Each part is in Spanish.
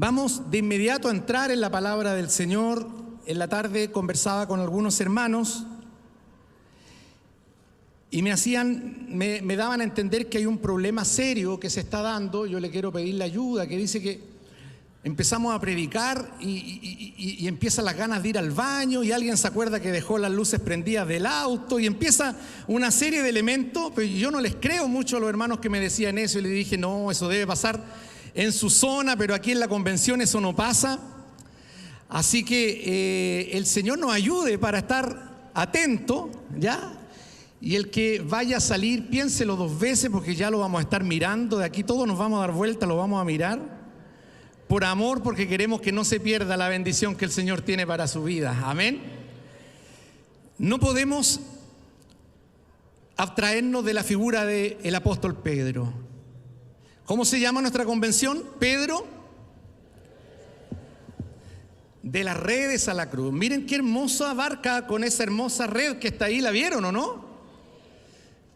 Vamos de inmediato a entrar en la palabra del Señor. En la tarde conversaba con algunos hermanos y me daban a entender que hay un problema serio que se está dando. Yo le quiero pedir la ayuda, que dice que empezamos a predicar y empiezan las ganas de ir al baño y alguien se acuerda que dejó las luces prendidas del auto y empieza una serie de elementos. Pero yo no les creo mucho a los hermanos que me decían eso y les dije, no, eso debe pasar en su zona, pero aquí en la convención eso no pasa. Así que el Señor nos ayude para estar atento, ¿ya? Y el que vaya a salir, piénselo 2 veces porque ya lo vamos a estar mirando. De aquí todos nos vamos a dar vuelta, lo vamos a mirar. Por amor, porque queremos que no se pierda la bendición que el Señor tiene para su vida. Amén. No podemos abstraernos de la figura del apóstol Pedro. ¿Cómo se llama nuestra convención? Pedro, de las redes a la cruz. Miren qué hermosa barca con esa hermosa red que está ahí, ¿la vieron o no?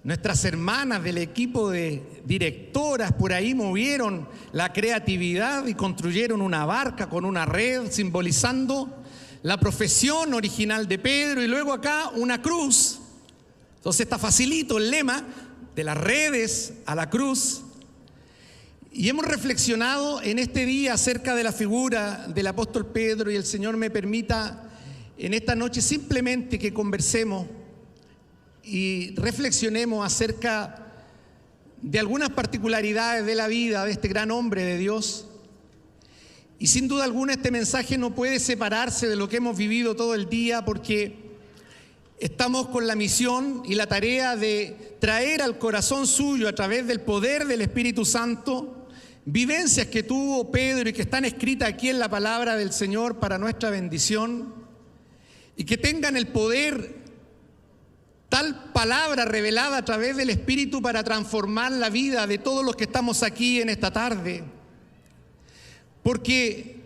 Nuestras hermanas del equipo de directoras por ahí movieron la creatividad y construyeron una barca con una red simbolizando la profesión original de Pedro, y luego acá una cruz. Entonces está facilito el lema, de las redes a la cruz. Y hemos reflexionado en este día acerca de la figura del apóstol Pedro, y el Señor me permita en esta noche simplemente que conversemos y reflexionemos acerca de algunas particularidades de la vida de este gran hombre de Dios. Y sin duda alguna este mensaje no puede separarse de lo que hemos vivido todo el día, porque estamos con la misión y la tarea de traer al corazón suyo, a través del poder del Espíritu Santo, vivencias que tuvo Pedro y que están escritas aquí en la palabra del Señor para nuestra bendición, y que tengan el poder, tal palabra revelada a través del Espíritu, para transformar la vida de todos los que estamos aquí en esta tarde. Porque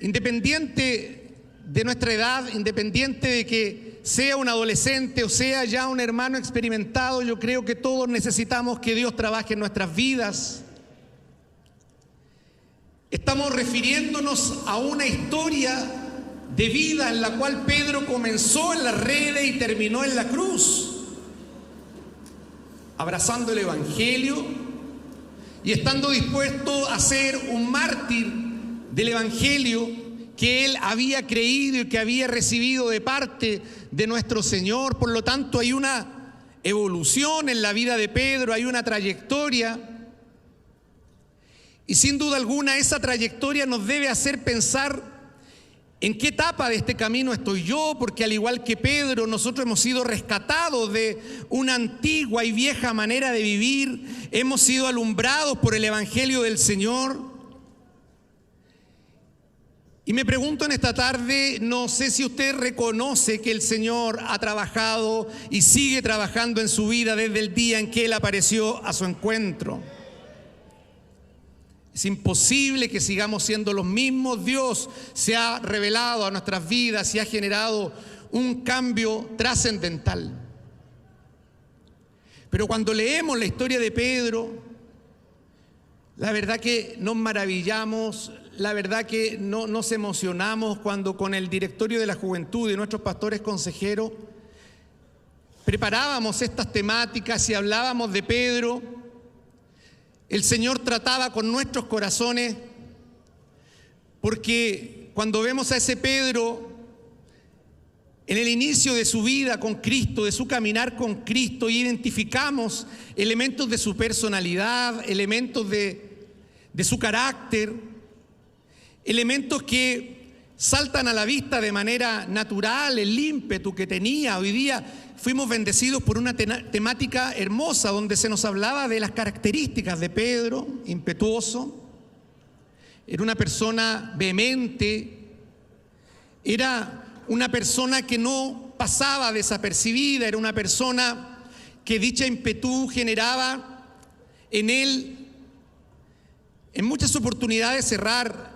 independiente de nuestra edad, independiente de que sea un adolescente o sea ya un hermano experimentado, yo creo que todos necesitamos que Dios trabaje en nuestras vidas. Estamos refiriéndonos a una historia de vida en la cual Pedro comenzó en las redes y terminó en la cruz, abrazando el Evangelio y estando dispuesto a ser un mártir del Evangelio que él había creído y que había recibido de parte de nuestro Señor. Por lo tanto, hay una evolución en la vida de Pedro, hay una trayectoria. Y sin duda alguna esa trayectoria nos debe hacer pensar en qué etapa de este camino estoy yo, porque al igual que Pedro, nosotros hemos sido rescatados de una antigua y vieja manera de vivir, hemos sido alumbrados por el Evangelio del Señor. Y me pregunto en esta tarde, no sé si usted reconoce que el Señor ha trabajado y sigue trabajando en su vida desde el día en que Él apareció a su encuentro. Es imposible que sigamos siendo los mismos. Dios se ha revelado a nuestras vidas y ha generado un cambio trascendental. Pero cuando leemos la historia de Pedro, la verdad que nos maravillamos, la verdad que nos emocionamos cuando con el directorio de la juventud y nuestros pastores consejeros preparábamos estas temáticas y hablábamos de Pedro. El Señor trataba con nuestros corazones, porque cuando vemos a ese Pedro en el inicio de su vida con Cristo, de su caminar con Cristo, identificamos elementos de su personalidad, elementos de su carácter, elementos que saltan a la vista de manera natural, el ímpetu que tenía. Hoy día fuimos bendecidos por una temática hermosa donde se nos hablaba de las características de Pedro, impetuoso. Era una persona vehemente, era una persona que no pasaba desapercibida, era una persona que dicha impetu generaba en él en muchas oportunidades cerrar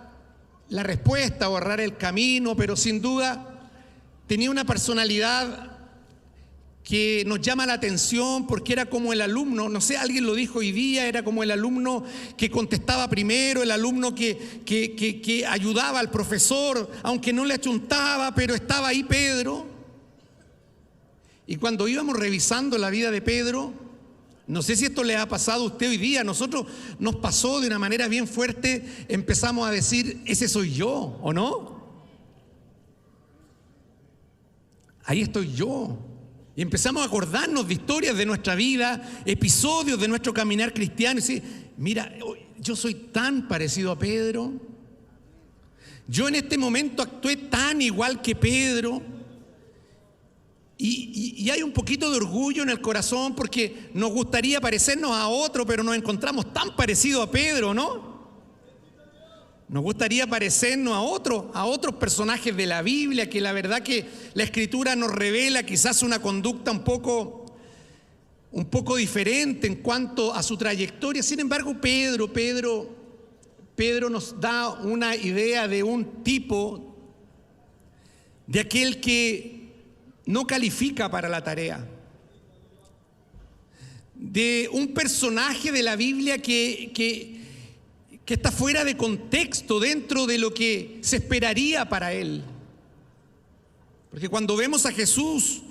la respuesta o errar el camino, pero sin duda tenía una personalidad que nos llama la atención porque era como el alumno, no sé, alguien lo dijo hoy día, era como el alumno que contestaba primero, el alumno que ayudaba al profesor, aunque no le achuntaba, pero estaba ahí Pedro. Y cuando íbamos revisando la vida de Pedro, no sé si esto le ha pasado a usted hoy día, a nosotros nos pasó de una manera bien fuerte, empezamos a decir, ese soy yo, ¿o no? Ahí estoy yo. Y empezamos a acordarnos de historias de nuestra vida, episodios de nuestro caminar cristiano. Y decir, mira, yo soy tan parecido a Pedro. Yo en este momento actué tan igual que Pedro. Y hay un poquito de orgullo en el corazón porque nos gustaría parecernos a otro, pero nos encontramos tan parecidos a Pedro, ¿no? Nos gustaría parecernos a otros personajes de la Biblia, que la verdad que la Escritura nos revela quizás una conducta un poco diferente en cuanto a su trayectoria. Sin embargo, Pedro nos da una idea de un tipo, de aquel que no califica para la tarea, de un personaje de la Biblia que está fuera de contexto dentro de lo que se esperaría para él. Porque cuando vemos a Jesús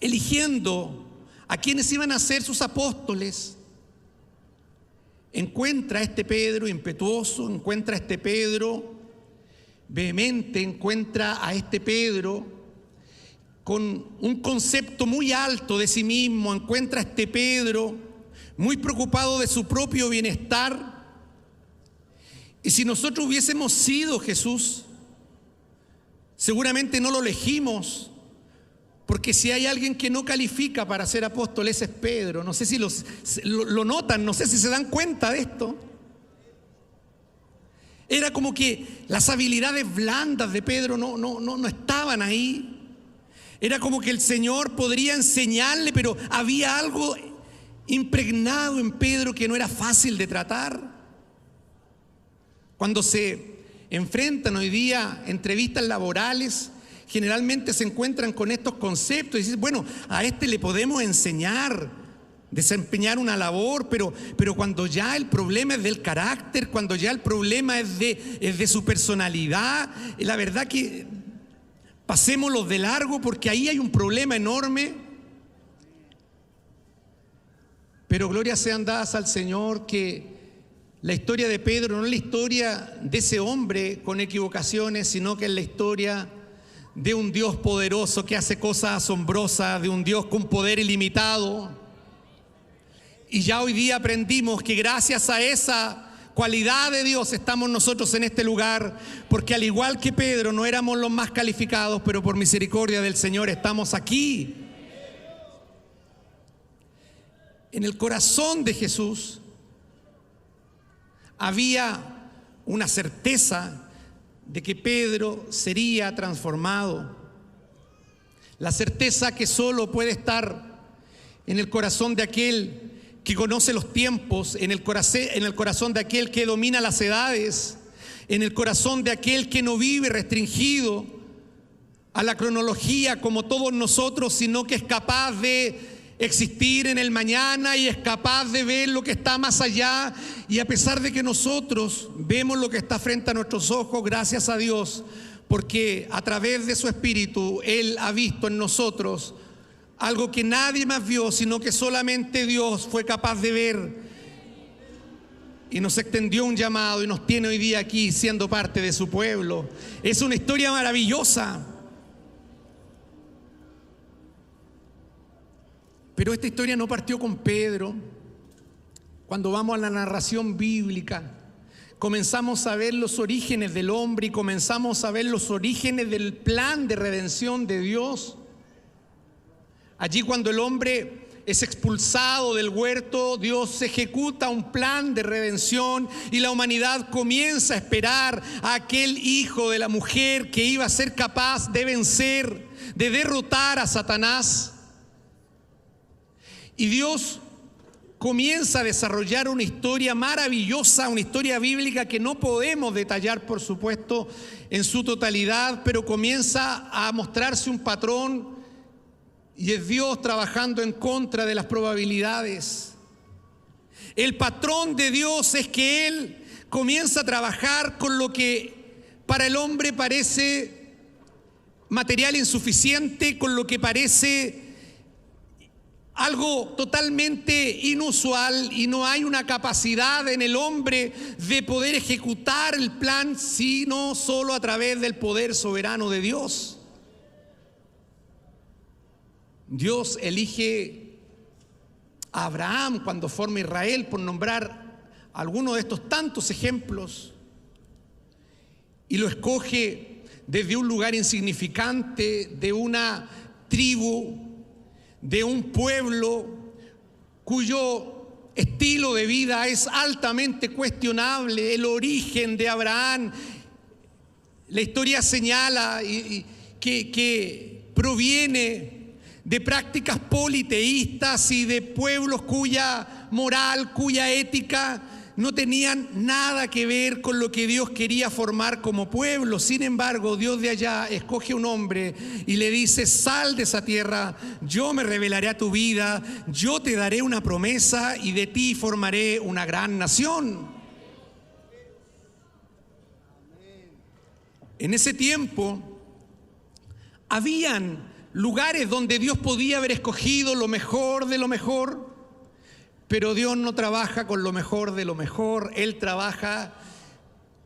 eligiendo a quienes iban a ser sus apóstoles, encuentra a este Pedro impetuoso, encuentra a este Pedro vehemente, encuentra a este Pedro con un concepto muy alto de sí mismo, encuentra a este Pedro muy preocupado de su propio bienestar. Y si nosotros hubiésemos sido Jesús, seguramente no lo elegimos, porque si hay alguien que no califica para ser apóstol, ese es Pedro. No sé si lo notan, no sé si se dan cuenta de esto. Era como que las habilidades blandas de Pedro no estaban ahí. Era como que el Señor podría enseñarle, pero había algo impregnado en Pedro que no era fácil de tratar. Cuando se enfrentan hoy día entrevistas laborales, generalmente se encuentran con estos conceptos y dicen, bueno, a este le podemos enseñar, desempeñar una labor, pero cuando ya el problema es del carácter, cuando ya el problema es de su personalidad, la verdad que pasémoslo de largo porque ahí hay un problema enorme. Pero gloria sean dadas al Señor que la historia de Pedro no es la historia de ese hombre con equivocaciones, sino que es la historia de un Dios poderoso que hace cosas asombrosas, de un Dios con poder ilimitado. Y ya hoy día aprendimos que gracias a esa cualidad de Dios estamos nosotros en este lugar, porque al igual que Pedro no éramos los más calificados, pero por misericordia del Señor estamos aquí. En el corazón de Jesús había una certeza de que Pedro sería transformado. La certeza que solo puede estar en el corazón de aquel que conoce los tiempos, en el corazón de aquel que domina las edades, en el corazón de aquel que no vive restringido a la cronología como todos nosotros, sino que es capaz de existir en el mañana y es capaz de ver lo que está más allá. Y a pesar de que nosotros vemos lo que está frente a nuestros ojos, gracias a Dios, porque a través de su Espíritu Él ha visto en nosotros algo que nadie más vio, sino que solamente Dios fue capaz de ver, y nos extendió un llamado y nos tiene hoy día aquí siendo parte de su pueblo. Es una historia maravillosa. Pero esta historia no partió con Pedro. Cuando vamos a la narración bíblica, comenzamos a ver los orígenes del hombre y comenzamos a ver los orígenes del plan de redención de Dios. Allí cuando el hombre es expulsado del huerto, Dios ejecuta un plan de redención y la humanidad comienza a esperar a aquel hijo de la mujer que iba a ser capaz de vencer, de derrotar a Satanás. Y Dios comienza a desarrollar una historia maravillosa, una historia bíblica que no podemos detallar, por supuesto, en su totalidad, pero comienza a mostrarse un patrón Y es Dios trabajando en contra de las probabilidades. El patrón de Dios es que Él comienza a trabajar con lo que para el hombre parece material insuficiente, con lo que parece algo totalmente inusual, y no hay una capacidad en el hombre de poder ejecutar el plan sino solo a través del poder soberano de Dios. Dios elige a Abraham cuando forma Israel, por nombrar algunos de estos tantos ejemplos, y lo escoge desde un lugar insignificante, de una tribu, de un pueblo cuyo estilo de vida es altamente cuestionable. El origen de Abraham, la historia señala que proviene de prácticas politeístas y de pueblos cuya moral, cuya ética no tenían nada que ver con lo que Dios quería formar como pueblo. Sin embargo, Dios de allá escoge un hombre y le dice: sal de esa tierra, yo me revelaré a tu vida, yo te daré una promesa y de ti formaré una gran nación. En ese tiempo habían lugares donde Dios podía haber escogido lo mejor de lo mejor, pero Dios no trabaja con lo mejor de lo mejor. Él trabaja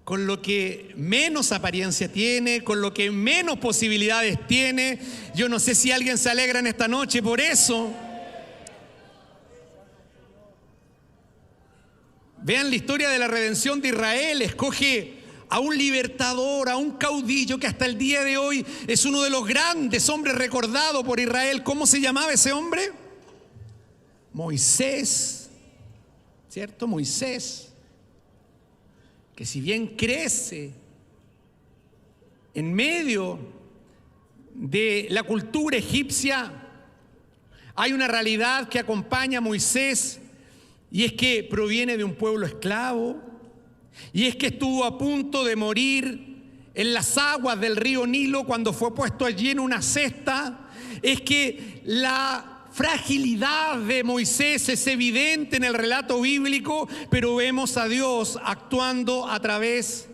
con lo que menos apariencia tiene, con lo que menos posibilidades tiene. Yo no sé si alguien se alegra en esta noche por eso. Vean la historia de la redención de Israel. Escoge a un libertador, a un caudillo que hasta el día de hoy es uno de los grandes hombres recordados por Israel. ¿Cómo se llamaba ese hombre? Moisés, ¿cierto? Moisés, que si bien crece en medio de la cultura egipcia, hay una realidad que acompaña a Moisés, y es que proviene de un pueblo esclavo, y es que estuvo a punto de morir en las aguas del río Nilo cuando fue puesto allí en una cesta. Es que la fragilidad de Moisés es evidente en el relato bíblico, pero vemos a Dios actuando a través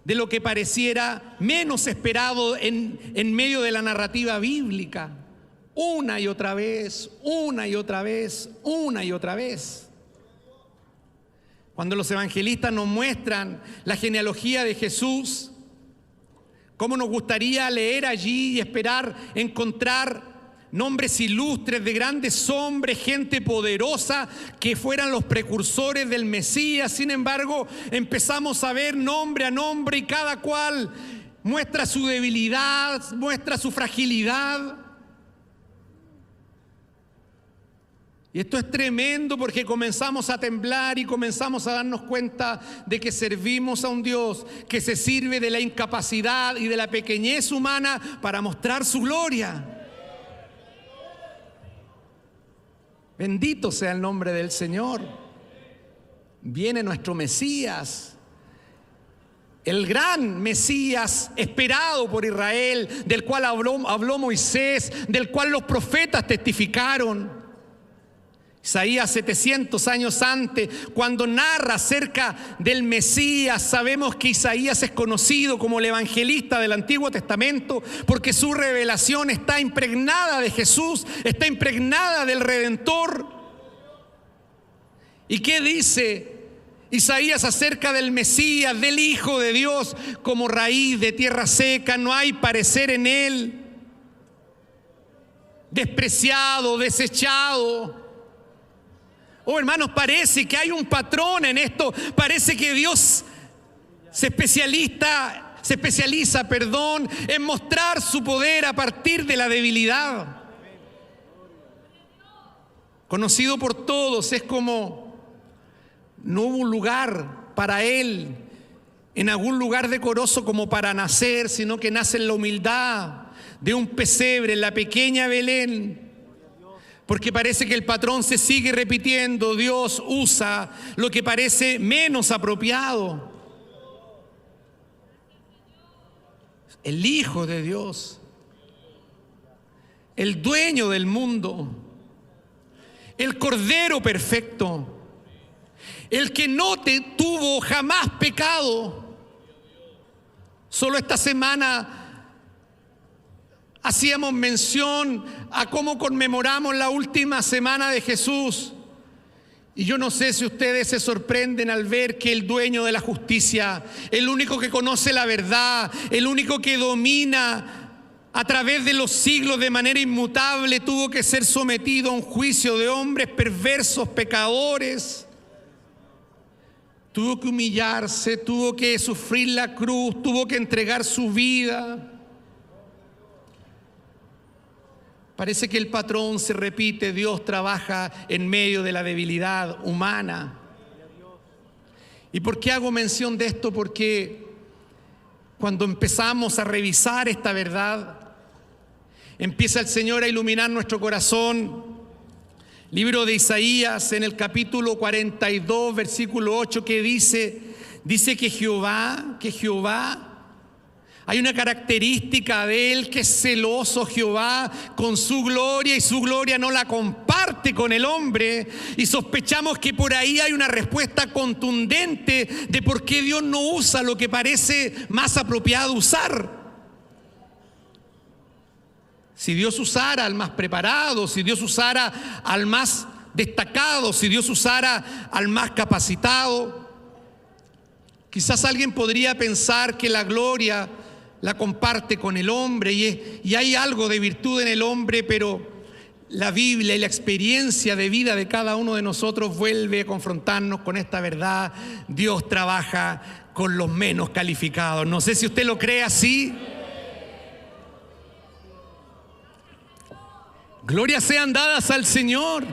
de lo que pareciera menos esperado en medio de la narrativa bíblica. Una y otra vez, una y otra vez, una y otra vez. Cuando los evangelistas nos muestran la genealogía de Jesús, cómo nos gustaría leer allí y esperar encontrar nombres ilustres de grandes hombres, gente poderosa que fueran los precursores del Mesías. Sin embargo, empezamos a ver nombre a nombre y cada cual muestra su debilidad, muestra su fragilidad. Y esto es tremendo porque comenzamos a temblar y comenzamos a darnos cuenta de que servimos a un Dios que se sirve de la incapacidad y de la pequeñez humana para mostrar su gloria. Bendito sea el nombre del Señor. Viene nuestro Mesías, el gran Mesías esperado por Israel, del cual habló Moisés, del cual los profetas testificaron. Isaías 700 años antes, cuando narra acerca del Mesías, sabemos que Isaías es conocido como el evangelista del Antiguo Testamento porque su revelación está impregnada de Jesús, está impregnada del Redentor. ¿Y qué dice Isaías acerca del Mesías, del Hijo de Dios? Como raíz de tierra seca, no hay parecer en él, despreciado, desechado. Oh, hermanos, parece que hay un patrón en esto. Parece que Dios se especializa, en mostrar su poder a partir de la debilidad. Conocido por todos, es como no hubo un lugar para él en algún lugar decoroso como para nacer, sino que nace en la humildad de un pesebre en la pequeña Belén. Porque parece que el patrón se sigue repitiendo. Dios usa lo que parece menos apropiado. El Hijo de Dios el dueño del mundo, el Cordero perfecto, el que no tuvo jamás pecado. Solo esta semana hacíamos mención a cómo conmemoramos la última semana de Jesús. Y yo no sé si ustedes se sorprenden al ver que el dueño de la justicia, el único que conoce la verdad, el único que domina a través de los siglos de manera inmutable, tuvo que ser sometido a un juicio de hombres perversos, pecadores. Tuvo que humillarse, tuvo que sufrir la cruz, tuvo que entregar su vida. Parece que el patrón se repite, Dios trabaja en medio de la debilidad humana. ¿Y por qué hago mención de esto? Porque cuando empezamos a revisar esta verdad, empieza el Señor a iluminar nuestro corazón. Libro de Isaías, en el capítulo 42, versículo 8, que dice que Jehová, hay una característica de Él, que es celoso Jehová con su gloria, y su gloria no la comparte con el hombre. Y sospechamos que por ahí hay una respuesta contundente de por qué Dios no usa lo que parece más apropiado usar. Si Dios usara al más preparado, si Dios usara al más destacado, si Dios usara al más capacitado, quizás alguien podría pensar que la gloria la comparte con el hombre y hay algo de virtud en el hombre, pero la Biblia y la experiencia de vida de cada uno de nosotros vuelve a confrontarnos con esta verdad. Dios trabaja con los menos calificados. No sé si usted lo cree así. Glorias sean dadas al Señor.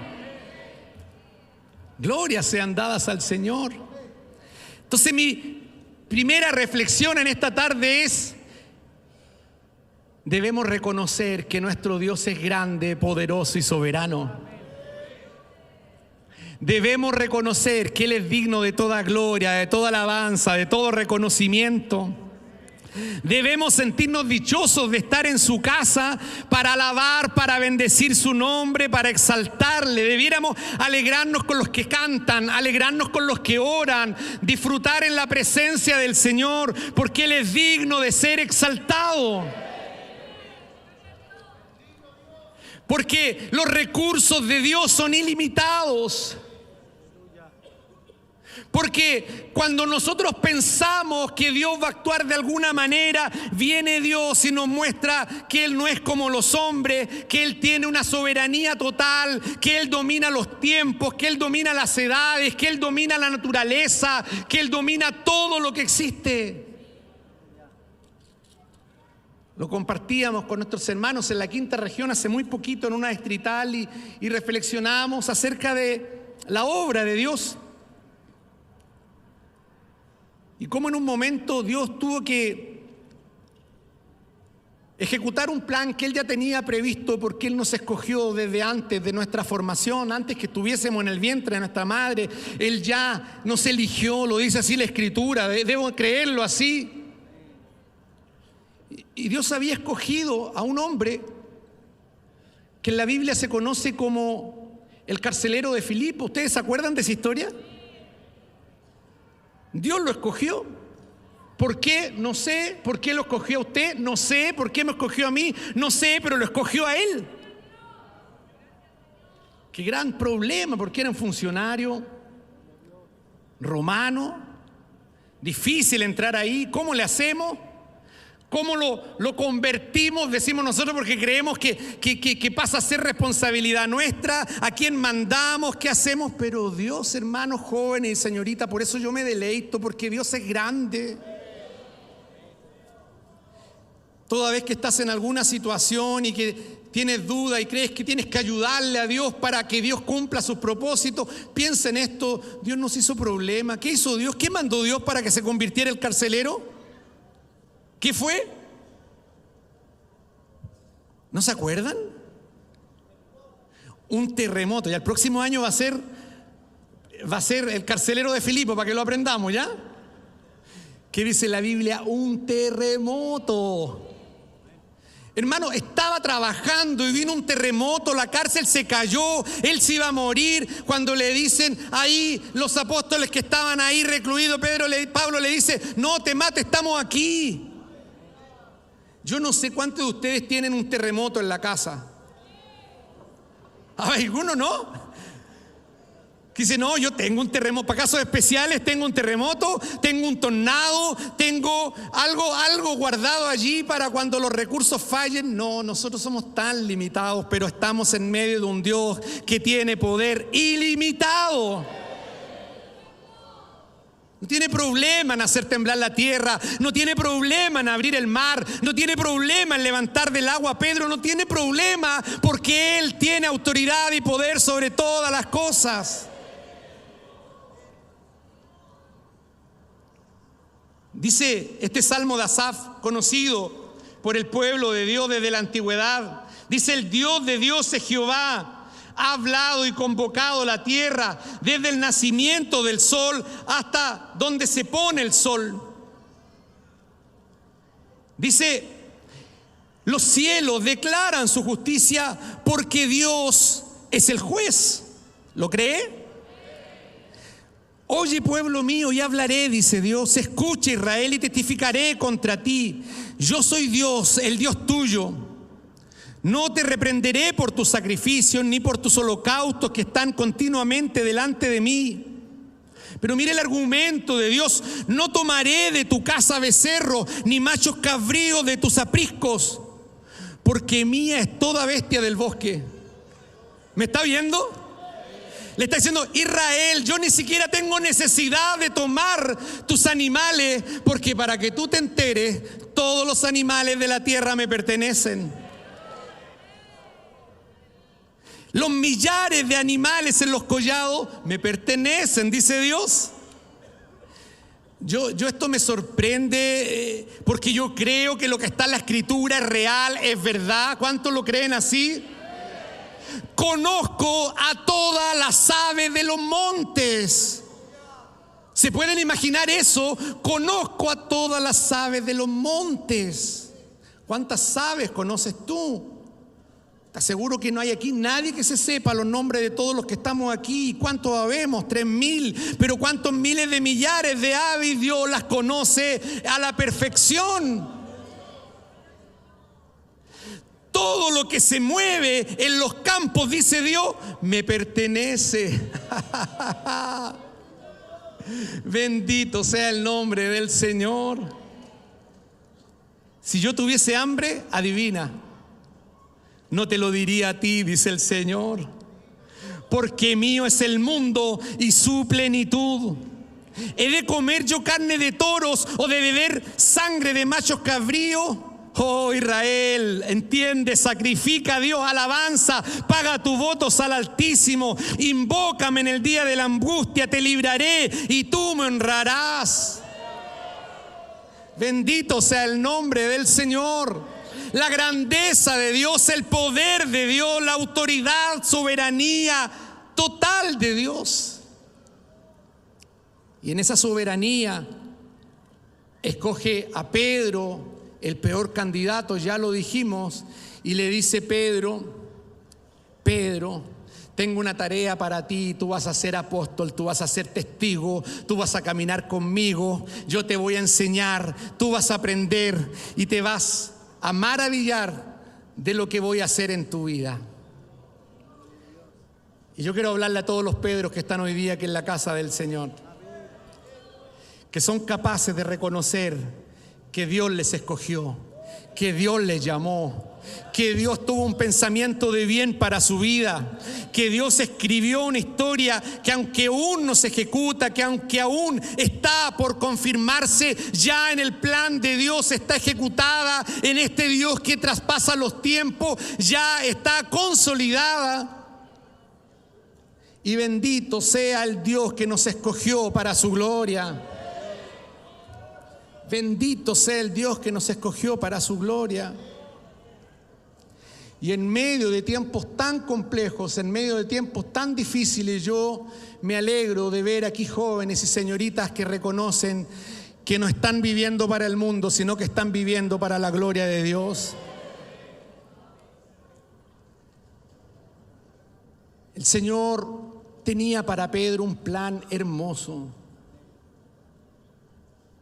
Glorias sean dadas al Señor. Entonces mi primera reflexión en esta tarde es: debemos reconocer que nuestro Dios es grande, poderoso y soberano. Debemos reconocer que Él es digno de toda gloria, de toda alabanza, de todo reconocimiento. Debemos sentirnos dichosos de estar en su casa para alabar, para bendecir su nombre, para exaltarle. Debiéramos alegrarnos con los que cantan, alegrarnos con los que oran, disfrutar en la presencia del Señor, porque Él es digno de ser exaltado. Porque los recursos de Dios son ilimitados. Porque cuando nosotros pensamos que Dios va a actuar de alguna manera, viene Dios y nos muestra que Él no es como los hombres, que Él tiene una soberanía total, que Él domina los tiempos, que Él domina las edades, que Él domina la naturaleza, que Él domina todo lo que existe. Lo compartíamos con nuestros hermanos en la quinta región hace muy poquito en una distrital y reflexionábamos acerca de la obra de Dios. Y cómo en un momento Dios tuvo que ejecutar un plan que Él ya tenía previsto, porque Él nos escogió desde antes de nuestra formación, antes que estuviésemos en el vientre de nuestra madre. Él ya nos eligió, lo dice así la Escritura, debo creerlo así. Y Dios había escogido a un hombre que en la Biblia se conoce como el carcelero de Filipo. ¿Ustedes se acuerdan de esa historia? Dios lo escogió. ¿Por qué? No sé. ¿Por qué lo escogió a usted? No sé. ¿Por qué me escogió a mí? No sé, pero lo escogió a él. Qué gran problema, porque era un funcionario romano. Difícil entrar ahí. ¿Cómo le hacemos? ¿Cómo lo convertimos? Decimos nosotros, porque creemos que pasa a ser responsabilidad nuestra. ¿A quién mandamos? ¿Qué hacemos? Pero Dios, hermanos jóvenes y señorita, por eso yo me deleito, porque Dios es grande. Toda vez que estás en alguna situación y que tienes duda y crees que tienes que ayudarle a Dios para que Dios cumpla sus propósitos, piensa en esto: Dios nos hizo problema. ¿Qué hizo Dios? ¿Qué mandó Dios para que se convirtiera el carcelero? ¿Qué fue? ¿No se acuerdan? Un terremoto. Y el próximo año va a ser el carcelero de Filipo, para que lo aprendamos, ¿ya? ¿Qué dice la Biblia? Un terremoto. Hermano, estaba trabajando y vino un terremoto, la cárcel se cayó, él se iba a morir. Cuando le dicen ahí los apóstoles que estaban ahí recluidos, Pablo le dice, no te mates, estamos aquí. Yo no sé cuántos de ustedes tienen un terremoto en la casa. ¿Alguno no? Que dice, no, yo tengo un terremoto, para casos especiales tengo un terremoto, tengo un tornado, tengo algo guardado allí para cuando los recursos fallen. No, nosotros somos tan limitados, pero estamos en medio de un Dios que tiene poder ilimitado. No tiene problema en hacer temblar la tierra, no tiene problema en abrir el mar, no tiene problema en levantar del agua a Pedro, no tiene problema porque Él tiene autoridad y poder sobre todas las cosas. Dice este salmo de Asaf, conocido por el pueblo de Dios desde la antigüedad. Dice, el Dios de Dios es Jehová, ha hablado y convocado la tierra desde el nacimiento del sol hasta donde se pone el sol. Dice, los cielos declaran su justicia porque Dios es el juez. ¿Lo cree? Oye, pueblo mío, y hablaré, dice Dios. Escucha, Israel, y testificaré contra ti. Yo soy Dios, el Dios tuyo. No te reprenderé por tus sacrificios ni por tus holocaustos que están continuamente delante de mí. Pero mire el argumento de Dios. No tomaré de tu casa becerro ni machos cabríos de tus apriscos, porque mía es toda bestia del bosque. ¿Me está viendo? Le está diciendo, Israel, yo ni siquiera tengo necesidad de tomar tus animales, porque para que tú te enteres, todos los animales de la tierra me pertenecen. Los millares de animales en los collados me pertenecen, dice Dios. Yo esto me sorprende porque yo creo que lo que está en la Escritura es real, es verdad. ¿Cuántos lo creen así? Conozco a todas las aves de los montes. ¿Se pueden imaginar eso? Conozco a todas las aves de los montes. ¿Cuántas aves conoces tú? ¿Estás seguro que no hay aquí nadie que se sepa los nombres de todos los que estamos aquí? ¿Cuántos habemos? 3.000. Pero ¿cuántos miles de millares de aves? Dios las conoce a la perfección. Todo lo que se mueve en los campos, dice Dios, me pertenece. Bendito sea el nombre del Señor. Si yo tuviese hambre, adivina, no te lo diría a ti, dice el Señor, porque mío es el mundo y su plenitud. ¿He de comer yo carne de toros o de beber sangre de machos cabríos? Oh Israel, entiende, sacrifica a Dios alabanza, paga tus votos al Altísimo, invócame en el día de la angustia, te libraré y tú me honrarás. Bendito sea el nombre del Señor. La grandeza de Dios, el poder de Dios, la autoridad, soberanía total de Dios. Y en esa soberanía escoge a Pedro, el peor candidato, ya lo dijimos, y le dice, Pedro, tengo una tarea para ti, tú vas a ser apóstol, tú vas a ser testigo, tú vas a caminar conmigo, yo te voy a enseñar, tú vas a aprender y te vas a maravillar de lo que voy a hacer en tu vida. Y yo quiero hablarle a todos los Pedros que están hoy día aquí en la casa del Señor, que son capaces de reconocer que Dios les escogió, que Dios les llamó, que Dios tuvo un pensamiento de bien para su vida, que Dios escribió una historia que aunque aún no se ejecuta, que aunque aún está por confirmarse, ya en el plan de Dios está ejecutada, en este Dios que traspasa los tiempos, ya está consolidada. Y bendito sea el Dios que nos escogió para su gloria. Bendito sea el Dios que nos escogió para su gloria. Y en medio de tiempos tan complejos, en medio de tiempos tan difíciles, yo me alegro de ver aquí jóvenes y señoritas que reconocen que no están viviendo para el mundo, sino que están viviendo para la gloria de Dios. El Señor tenía para Pedro un plan hermoso.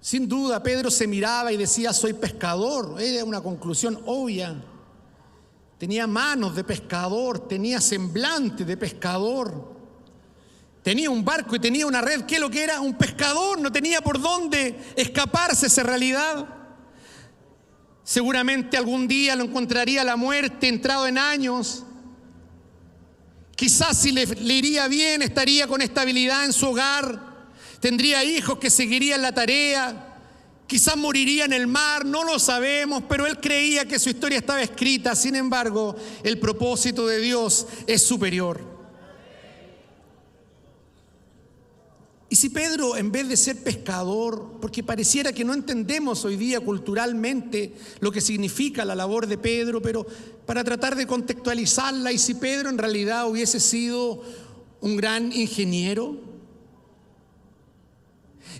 Sin duda, Pedro se miraba y decía: soy pescador. Era una conclusión obvia. Tenía manos de pescador, tenía semblante de pescador. Tenía un barco y tenía una red. ¿Qué es lo que era? Un pescador. No tenía por dónde escaparse esa realidad. Seguramente algún día lo encontraría la muerte, entrado en años. Quizás si le iría bien, estaría con estabilidad en su hogar, tendría hijos que seguirían la tarea, quizás moriría en el mar, no lo sabemos, pero él creía que su historia estaba escrita. Sin embargo, el propósito de Dios es superior. Y si Pedro, en vez de ser pescador, porque pareciera que no entendemos hoy día culturalmente lo que significa la labor de Pedro, pero para tratar de contextualizarla, y si Pedro en realidad hubiese sido un gran ingeniero,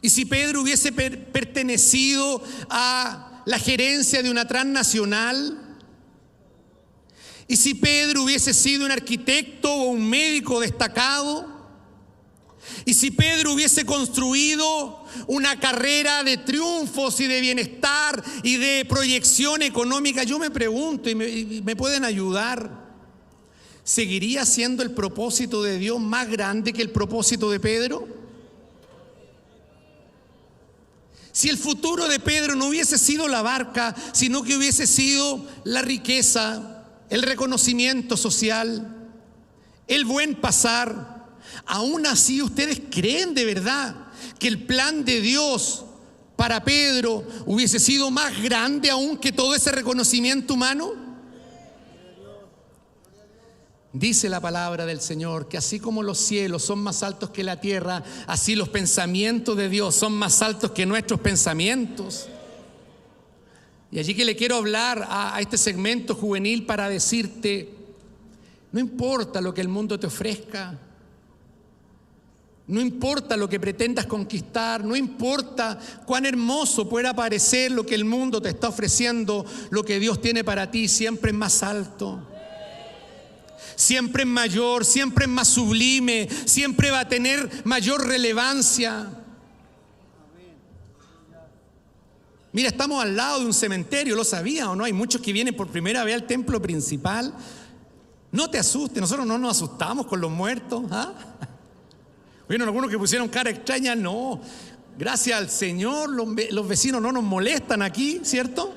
y si Pedro hubiese pertenecido a la gerencia de una transnacional, y si Pedro hubiese sido un arquitecto o un médico destacado, y si Pedro hubiese construido una carrera de triunfos y de bienestar y de proyección económica, yo me pregunto, y me pueden ayudar, ¿seguiría siendo el propósito de Dios más grande que el propósito de Pedro? Si el futuro de Pedro no hubiese sido la barca, sino que hubiese sido la riqueza, el reconocimiento social, el buen pasar, aún así, ¿ustedes creen de verdad que el plan de Dios para Pedro hubiese sido más grande aún que todo ese reconocimiento humano? Dice la palabra del Señor que así como los cielos son más altos que la tierra, así los pensamientos de Dios son más altos que nuestros pensamientos. Y allí que le quiero hablar a este segmento juvenil para decirte: no importa lo que el mundo te ofrezca, no importa lo que pretendas conquistar, no importa cuán hermoso pueda parecer lo que el mundo te está ofreciendo, lo que Dios tiene para ti siempre es más alto, siempre es mayor, siempre es más sublime, siempre va a tener mayor relevancia. Mira, estamos al lado de un cementerio, ¿lo sabía o no? Hay muchos que vienen por primera vez al templo principal. No te asustes, nosotros no nos asustamos con los muertos, ¿ah? Vieron algunos que pusieron cara extraña. No, gracias al Señor los vecinos no nos molestan aquí, ¿cierto?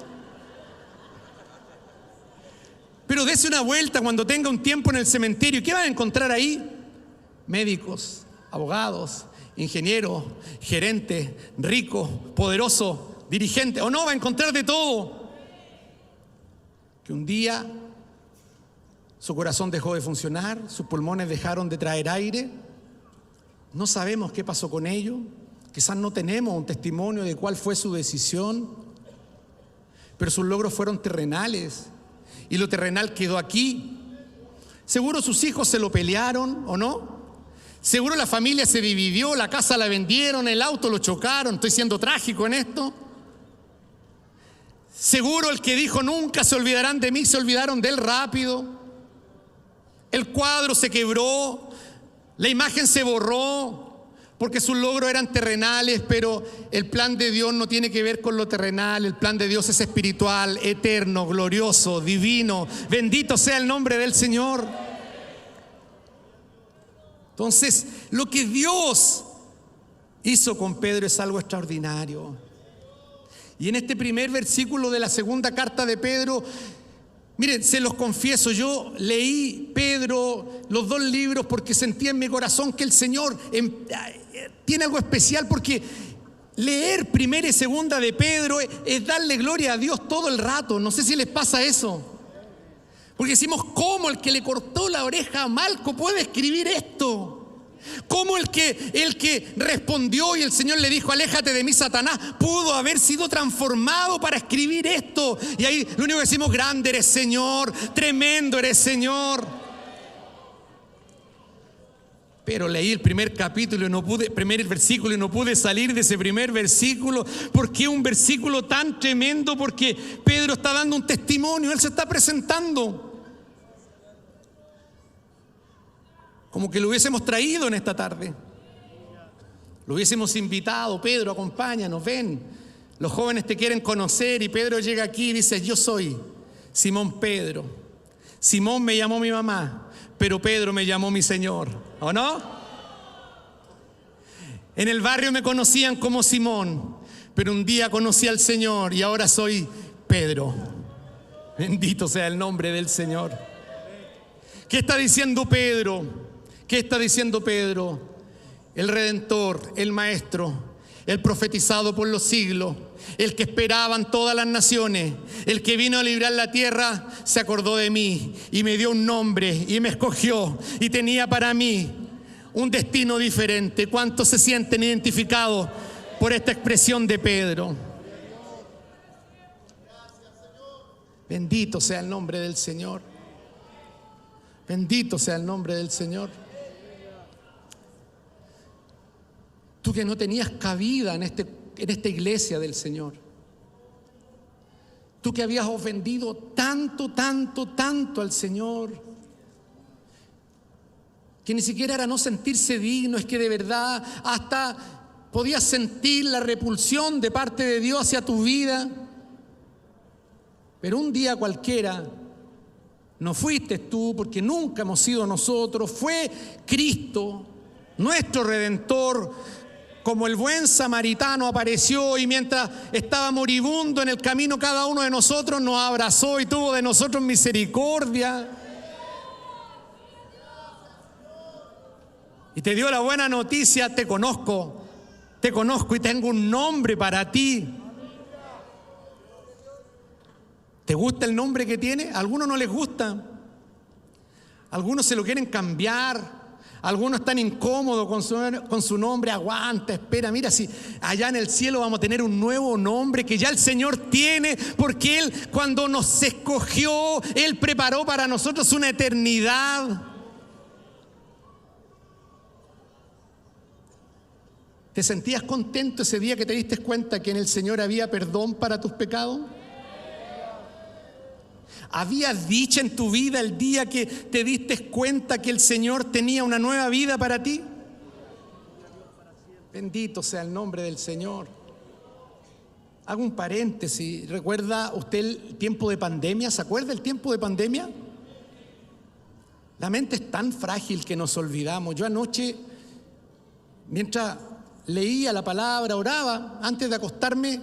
Pero dése una vuelta cuando tenga un tiempo en el cementerio. ¿Qué van a encontrar ahí? Médicos, abogados, ingenieros, gerentes, ricos, poderosos, dirigentes. ¿O no? Va a encontrar de todo. Que un día su corazón dejó de funcionar, sus pulmones dejaron de traer aire. No sabemos qué pasó con ellos, quizás no tenemos un testimonio de cuál fue su decisión, pero sus logros fueron terrenales y lo terrenal quedó aquí. Seguro sus hijos se lo pelearon, ¿o no? Seguro la familia se dividió, la casa la vendieron, el auto lo chocaron. Estoy siendo trágico en esto. Seguro el que dijo nunca se olvidarán de mí, se olvidaron de él rápido. El cuadro se quebró, la imagen se borró, porque sus logros eran terrenales, pero el plan de Dios no tiene que ver con lo terrenal. El plan de Dios es espiritual, eterno, glorioso, divino. Bendito sea el nombre del Señor. Entonces, lo que Dios hizo con Pedro es algo extraordinario. Y en este primer versículo de la segunda carta de Pedro, miren, se los confieso, yo leí Pedro, los dos libros, porque sentí en mi corazón que el Señor tiene algo especial, porque leer primera y segunda de Pedro es darle gloria a Dios todo el rato. No sé si les pasa eso. Porque decimos, ¿cómo el que le cortó la oreja a Malco puede escribir esto? ¿Cómo el que respondió y el Señor le dijo, aléjate de mí, Satanás, pudo haber sido transformado para escribir esto? Y ahí lo único que decimos, grande eres Señor, tremendo eres Señor. Pero leí el primer capítulo primer versículo y no pude salir de ese primer versículo. ¿Por qué un versículo tan tremendo? Porque Pedro está dando un testimonio, él se está presentando. Como que lo hubiésemos traído en esta tarde. Lo hubiésemos invitado: Pedro, acompáñanos, ven. Los jóvenes te quieren conocer. Y Pedro llega aquí y dice: yo soy Simón Pedro. Simón me llamó mi mamá, pero Pedro me llamó mi Señor. ¿O no? En el barrio me conocían como Simón, pero un día conocí al Señor y ahora soy Pedro. Bendito sea el nombre del Señor. ¿Qué está diciendo Pedro? ¿Qué está diciendo Pedro? El Redentor, el Maestro, el profetizado por los siglos, el que esperaban todas las naciones, el que vino a librar la tierra, se acordó de mí y me dio un nombre y me escogió y tenía para mí un destino diferente. ¿Cuántos se sienten identificados por esta expresión de Pedro? Bendito sea el nombre del Señor. Bendito sea el nombre del Señor. Tú que no tenías cabida en esta iglesia del Señor. Tú que habías ofendido tanto al Señor, que ni siquiera era no sentirse digno, es que de verdad hasta podías sentir la repulsión de parte de Dios hacia tu vida. Pero un día cualquiera, no fuiste tú, porque nunca hemos sido nosotros, fue Cristo, nuestro Redentor, como el buen samaritano apareció y mientras estaba moribundo en el camino, cada uno de nosotros nos abrazó y tuvo de nosotros misericordia. Y te dio la buena noticia: te conozco y tengo un nombre para ti. ¿Te gusta el nombre que tiene? A algunos no les gusta. Algunos se lo quieren cambiar. Algunos están incómodos con su nombre. Aguanta, espera, mira, si allá en el cielo vamos a tener un nuevo nombre que ya el Señor tiene, porque Él, cuando nos escogió, Él preparó para nosotros una eternidad. ¿Te sentías contento ese día que te diste cuenta que en el Señor había perdón para tus pecados? ¿Había dicha en tu vida el día que te diste cuenta que el Señor tenía una nueva vida para ti? Bendito sea el nombre del Señor. Hago un paréntesis. ¿Recuerda usted el tiempo de pandemia? ¿Se acuerda el tiempo de pandemia? La mente es tan frágil que nos olvidamos. Yo anoche, mientras leía la palabra, oraba, antes de acostarme,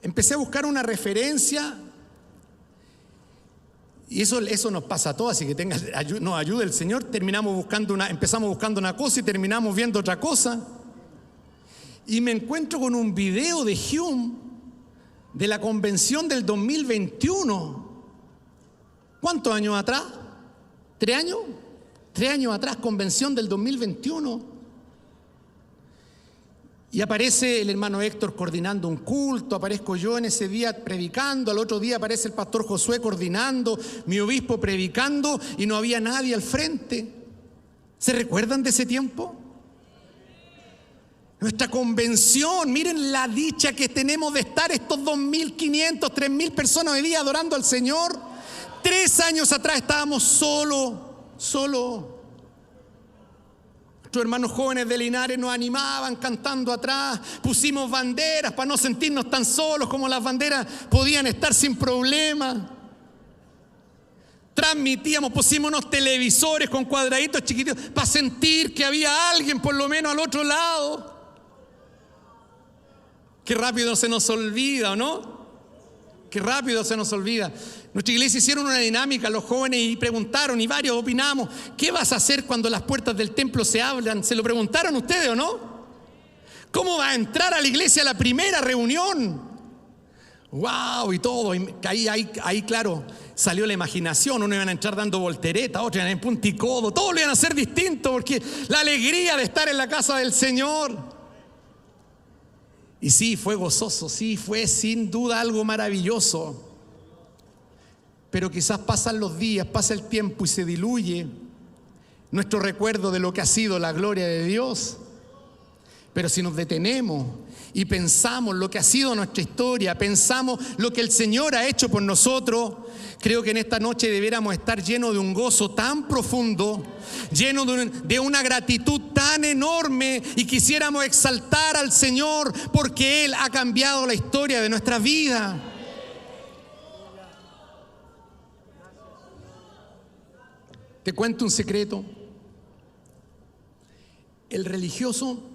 empecé a buscar una referencia. Y eso nos pasa a todos, así que nos ayude el Señor. Empezamos buscando una cosa y terminamos viendo otra cosa. Y me encuentro con un video de Hume de la convención del 2021. ¿Cuántos años atrás? ¿3 años? 3 años atrás, convención del 2021. Y aparece el hermano Héctor coordinando un culto, aparezco yo en ese día predicando, al otro día aparece el pastor Josué coordinando, mi obispo predicando y no había nadie al frente. ¿Se recuerdan de ese tiempo? Nuestra convención, miren la dicha que tenemos de estar estos 2.500, 3.000 personas hoy día adorando al Señor. 3 años atrás estábamos solo. Nuestros hermanos jóvenes de Linares nos animaban cantando atrás, pusimos banderas para no sentirnos tan solos, como las banderas podían estar sin problema. Transmitíamos, pusimos unos televisores con cuadraditos chiquititos para sentir que había alguien por lo menos al otro lado. Qué rápido se nos olvida, ¿o no? Qué rápido se nos olvida. Nuestra iglesia hicieron una dinámica, los jóvenes, y preguntaron, y varios opinamos: ¿qué vas a hacer cuando las puertas del templo se abran? ¿Se lo preguntaron ustedes o no? ¿Cómo va a entrar a la iglesia a la primera reunión? ¡Wow! Y todo, y ahí claro, salió la imaginación. Uno iban a entrar dando voltereta, otros iban en punticodo, todos lo iban a hacer distinto, porque la alegría de estar en la casa del Señor. Y sí, fue gozoso, sí, fue sin duda algo maravilloso. Pero quizás pasan los días, pasa el tiempo y se diluye nuestro recuerdo de lo que ha sido la gloria de Dios. Pero si nos detenemos y pensamos lo que ha sido nuestra historia, pensamos lo que el Señor ha hecho por nosotros, creo que en esta noche debiéramos estar llenos de un gozo tan profundo, llenos de una gratitud tan enorme, y quisiéramos exaltar al Señor porque Él ha cambiado la historia de nuestra vida. Te cuento un secreto. El religioso,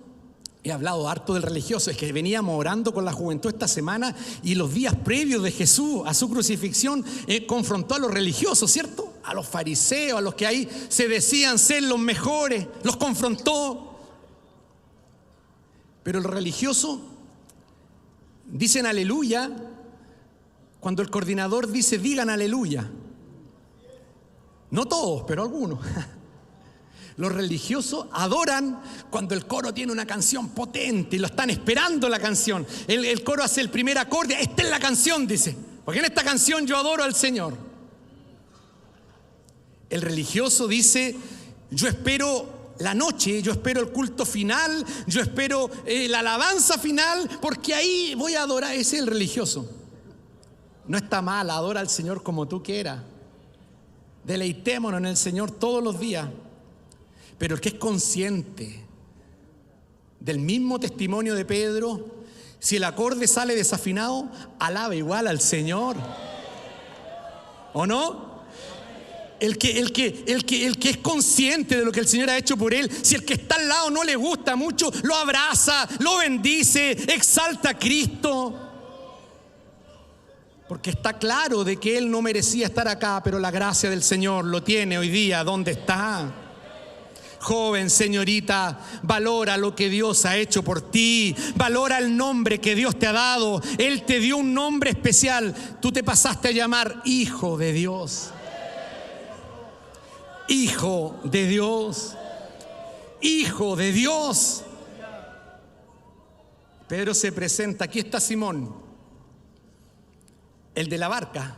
he hablado harto del religioso, es que veníamos orando con la juventud esta semana, y los días previos de Jesús a su crucifixión confrontó a los religiosos, ¿cierto? A los fariseos, a los que ahí se decían ser los mejores, los confrontó. Pero los religiosos dicen aleluya cuando el coordinador dice digan aleluya. No todos, pero algunos. Los religiosos adoran cuando el coro tiene una canción potente y lo están esperando la canción. El coro hace el primer acorde, esta es la canción, dice, porque en esta canción yo adoro al Señor. El religioso dice, yo espero la noche, yo espero el culto final, yo espero la alabanza final, porque ahí voy a adorar. Ese es el religioso. No está mal, adora al Señor como tú quieras. Deleitémonos en el Señor todos los días. Pero el que es consciente del mismo testimonio de Pedro, si el acorde sale desafinado, alaba igual al Señor. ¿O no? El que es consciente de lo que el Señor ha hecho por él, si el que está al lado no le gusta mucho, lo abraza, lo bendice, exalta a Cristo. Porque está claro de que él no merecía estar acá, pero la gracia del Señor lo tiene hoy día donde está. Joven, señorita, valora lo que Dios ha hecho por ti. Valora el nombre que Dios te ha dado. Él te dio un nombre especial. Tú te pasaste a llamar Hijo de Dios. Hijo de Dios. Hijo de Dios. Pedro se presenta. Aquí está Simón, el de la barca.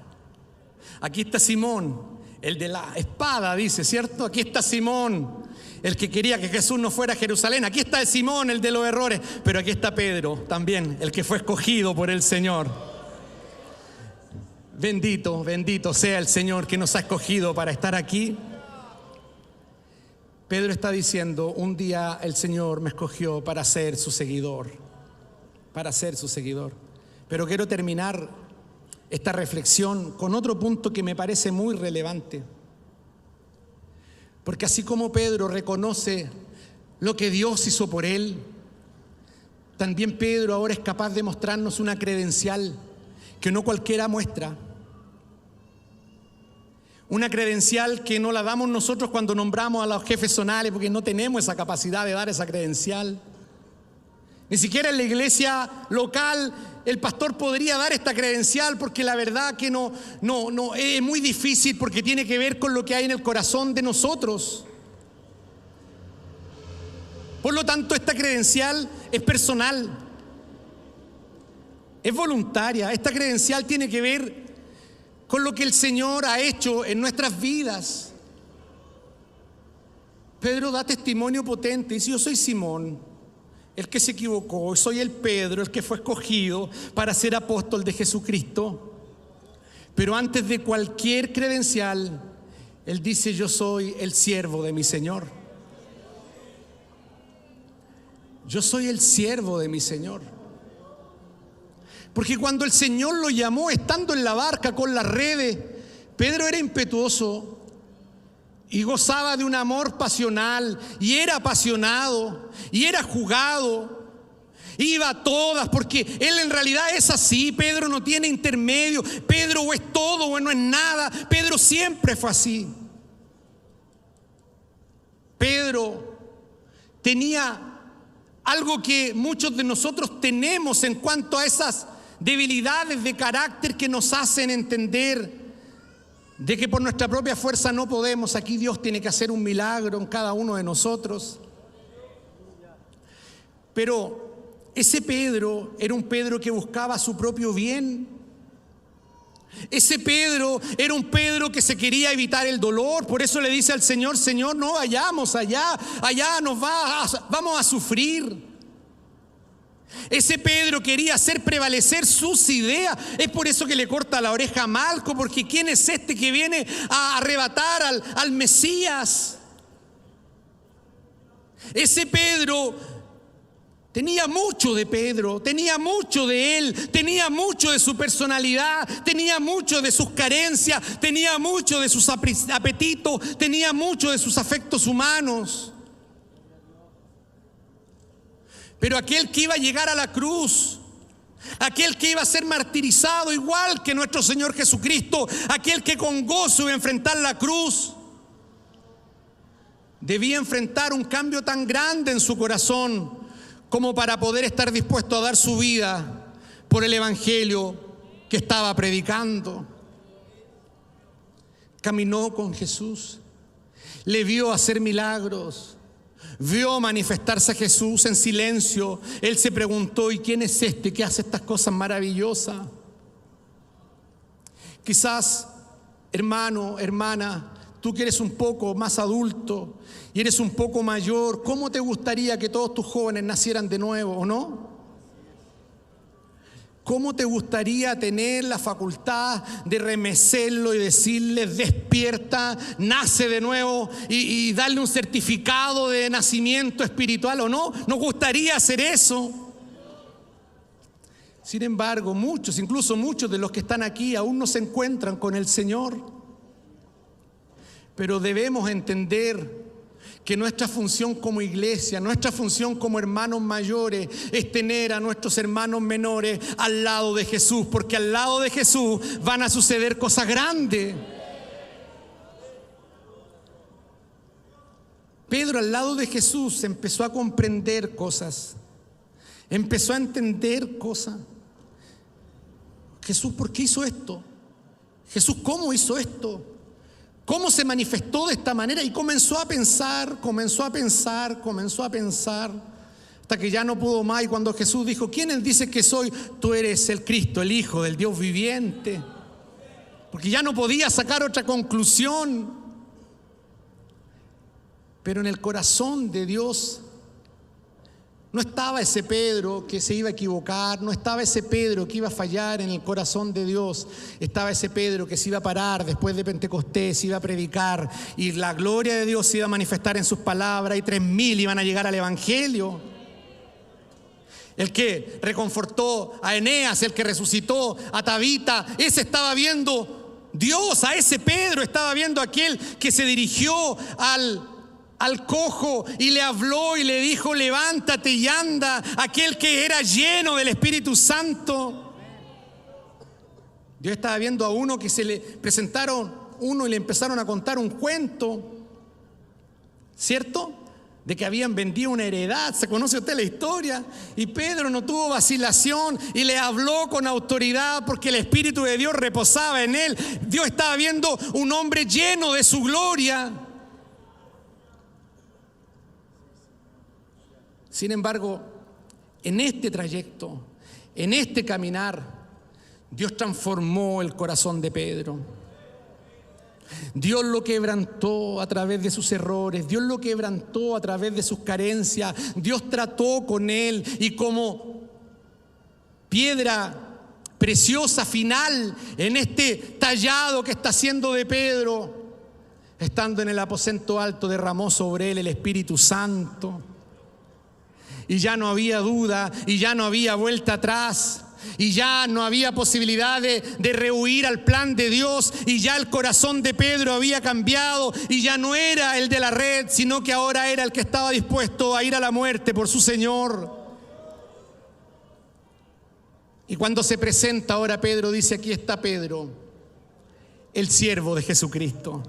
Aquí está Simón, el de la espada, dice, ¿cierto? Aquí está Simón, el que quería que Jesús no fuera a Jerusalén. Aquí está Simón, el de los errores. Pero aquí está Pedro también, el que fue escogido por el Señor. Bendito, bendito sea el Señor que nos ha escogido para estar aquí. Pedro está diciendo, un día el Señor me escogió para ser su seguidor. Para ser su seguidor. Pero quiero terminar esta reflexión con otro punto que me parece muy relevante. Porque así como Pedro reconoce lo que Dios hizo por él, también Pedro ahora es capaz de mostrarnos una credencial que no cualquiera muestra. Una credencial que no la damos nosotros cuando nombramos a los jefes zonales, porque no tenemos esa capacidad de dar esa credencial. Ni siquiera en la iglesia local el pastor podría dar esta credencial, porque la verdad que no es muy difícil, porque tiene que ver con lo que hay en el corazón de nosotros. Por lo tanto, esta credencial es personal, es voluntaria. Esta credencial tiene que ver con lo que el Señor ha hecho en nuestras vidas. Pedro da testimonio potente, dice, yo soy Simón, el que se equivocó, soy el Pedro, el que fue escogido para ser apóstol de Jesucristo. Pero antes de cualquier credencial, él dice, yo soy el siervo de mi Señor. Yo soy el siervo de mi Señor. Porque cuando el Señor lo llamó, estando en la barca con las redes, Pedro era impetuoso y gozaba de un amor pasional, y era apasionado, y era jugado, iba a todas, porque él en realidad es así. Pedro no tiene intermedio. Pedro o es todo o no es nada. Pedro siempre fue así. Pedro tenía algo que muchos de nosotros tenemos en cuanto a esas debilidades de carácter que nos hacen entender de que por nuestra propia fuerza no podemos. Aquí Dios tiene que hacer un milagro en cada uno de nosotros. Pero ese Pedro era un Pedro que buscaba su propio bien. Ese Pedro era un Pedro que se quería evitar el dolor. Por eso le dice al Señor, Señor, no vayamos allá, allá vamos a sufrir. Ese Pedro quería hacer prevalecer sus ideas. Es por eso que le corta la oreja a Malco, porque ¿quién es este que viene a arrebatar al Mesías? Ese Pedro tenía mucho de Pedro, tenía mucho de él, tenía mucho de su personalidad, tenía mucho de sus carencias, tenía mucho de sus apetitos, tenía mucho de sus afectos humanos. Pero aquel que iba a llegar a la cruz, aquel que iba a ser martirizado igual que nuestro Señor Jesucristo, aquel que con gozo iba a enfrentar la cruz, debía enfrentar un cambio tan grande en su corazón como para poder estar dispuesto a dar su vida por el evangelio que estaba predicando. Caminó con Jesús, le vio hacer milagros, vio manifestarse a Jesús en silencio. Él se preguntó: ¿y quién es este que hace estas cosas maravillosas? Quizás, hermano, hermana, tú que eres un poco más adulto y eres un poco mayor, ¿cómo te gustaría que todos tus jóvenes nacieran de nuevo, o no? ¿Cómo te gustaría tener la facultad de remecerlo y decirle: despierta, nace de nuevo, y darle un certificado de nacimiento espiritual, o no? ¿Nos gustaría hacer eso? Sin embargo, muchos, incluso muchos de los que están aquí aún no se encuentran con el Señor. Pero debemos entender que nuestra función como iglesia, nuestra función como hermanos mayores, es tener a nuestros hermanos menores al lado de Jesús, porque al lado de Jesús van a suceder cosas grandes. Pedro, al lado de Jesús, empezó a comprender cosas, empezó a entender cosas. Jesús, ¿por qué hizo esto? Jesús, ¿cómo hizo esto? ¿Cómo se manifestó de esta manera? Y comenzó a pensar, hasta que ya no pudo más. Y cuando Jesús dijo: ¿quién dice que soy? Tú eres el Cristo, el Hijo del Dios viviente. Porque ya no podía sacar otra conclusión. Pero en el corazón de Dios no estaba ese Pedro que se iba a equivocar, no estaba ese Pedro que iba a fallar. En el corazón de Dios estaba ese Pedro que se iba a parar después de Pentecostés, iba a predicar, y la gloria de Dios se iba a manifestar en sus palabras, y 3.000 iban a llegar al evangelio. El que reconfortó a Eneas, el que resucitó a Tabita, ese estaba viendo Dios. A ese Pedro estaba viendo aquel que se dirigió al cojo y le habló y le dijo: levántate y anda. Aquel que era lleno del Espíritu Santo. Dios estaba viendo a uno que se le presentaron uno y le empezaron a contar un cuento, ¿cierto? De que habían vendido una heredad. ¿Se conoce usted la historia? Y Pedro no tuvo vacilación y le habló con autoridad, porque el Espíritu de Dios reposaba en él. Dios estaba viendo un hombre lleno de su gloria. Sin embargo, en este trayecto, en este caminar, Dios transformó el corazón de Pedro. Dios lo quebrantó a través de sus errores, Dios lo quebrantó a través de sus carencias. Dios trató con él, y como piedra preciosa final en este tallado que está haciendo de Pedro, estando en el aposento alto, derramó sobre él el Espíritu Santo. Y ya no había duda, y ya no había vuelta atrás, y ya no había posibilidad de rehuir al plan de Dios. Y ya el corazón de Pedro había cambiado, y ya no era el de la red, sino que ahora era el que estaba dispuesto a ir a la muerte por su Señor. Y cuando se presenta ahora Pedro, dice: aquí está Pedro, el siervo de Jesucristo.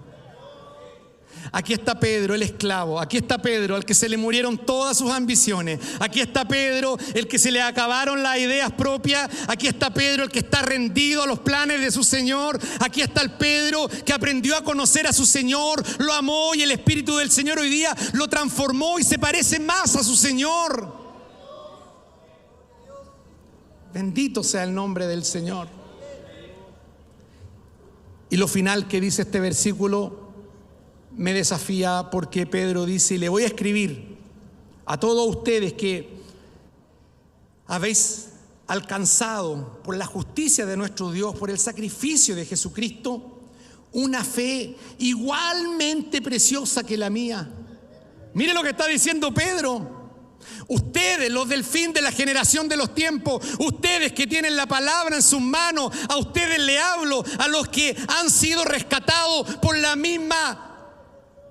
Aquí está Pedro, el esclavo. Aquí está Pedro, al que se le murieron todas sus ambiciones. Aquí está Pedro, el que se le acabaron las ideas propias. Aquí está Pedro, el que está rendido a los planes de su Señor. Aquí está el Pedro que aprendió a conocer a su Señor, lo amó, y el Espíritu del Señor hoy día lo transformó y se parece más a su Señor. Bendito sea el nombre del Señor. Y lo final que dice este versículo me desafía, porque Pedro dice: y le voy a escribir a todos ustedes que habéis alcanzado por la justicia de nuestro Dios, por el sacrificio de Jesucristo, una fe igualmente preciosa que la mía. Mire lo que está diciendo Pedro. Ustedes, los del fin de la generación de los tiempos, ustedes que tienen la palabra en sus manos, a ustedes le hablo, a los que han sido rescatados por la misma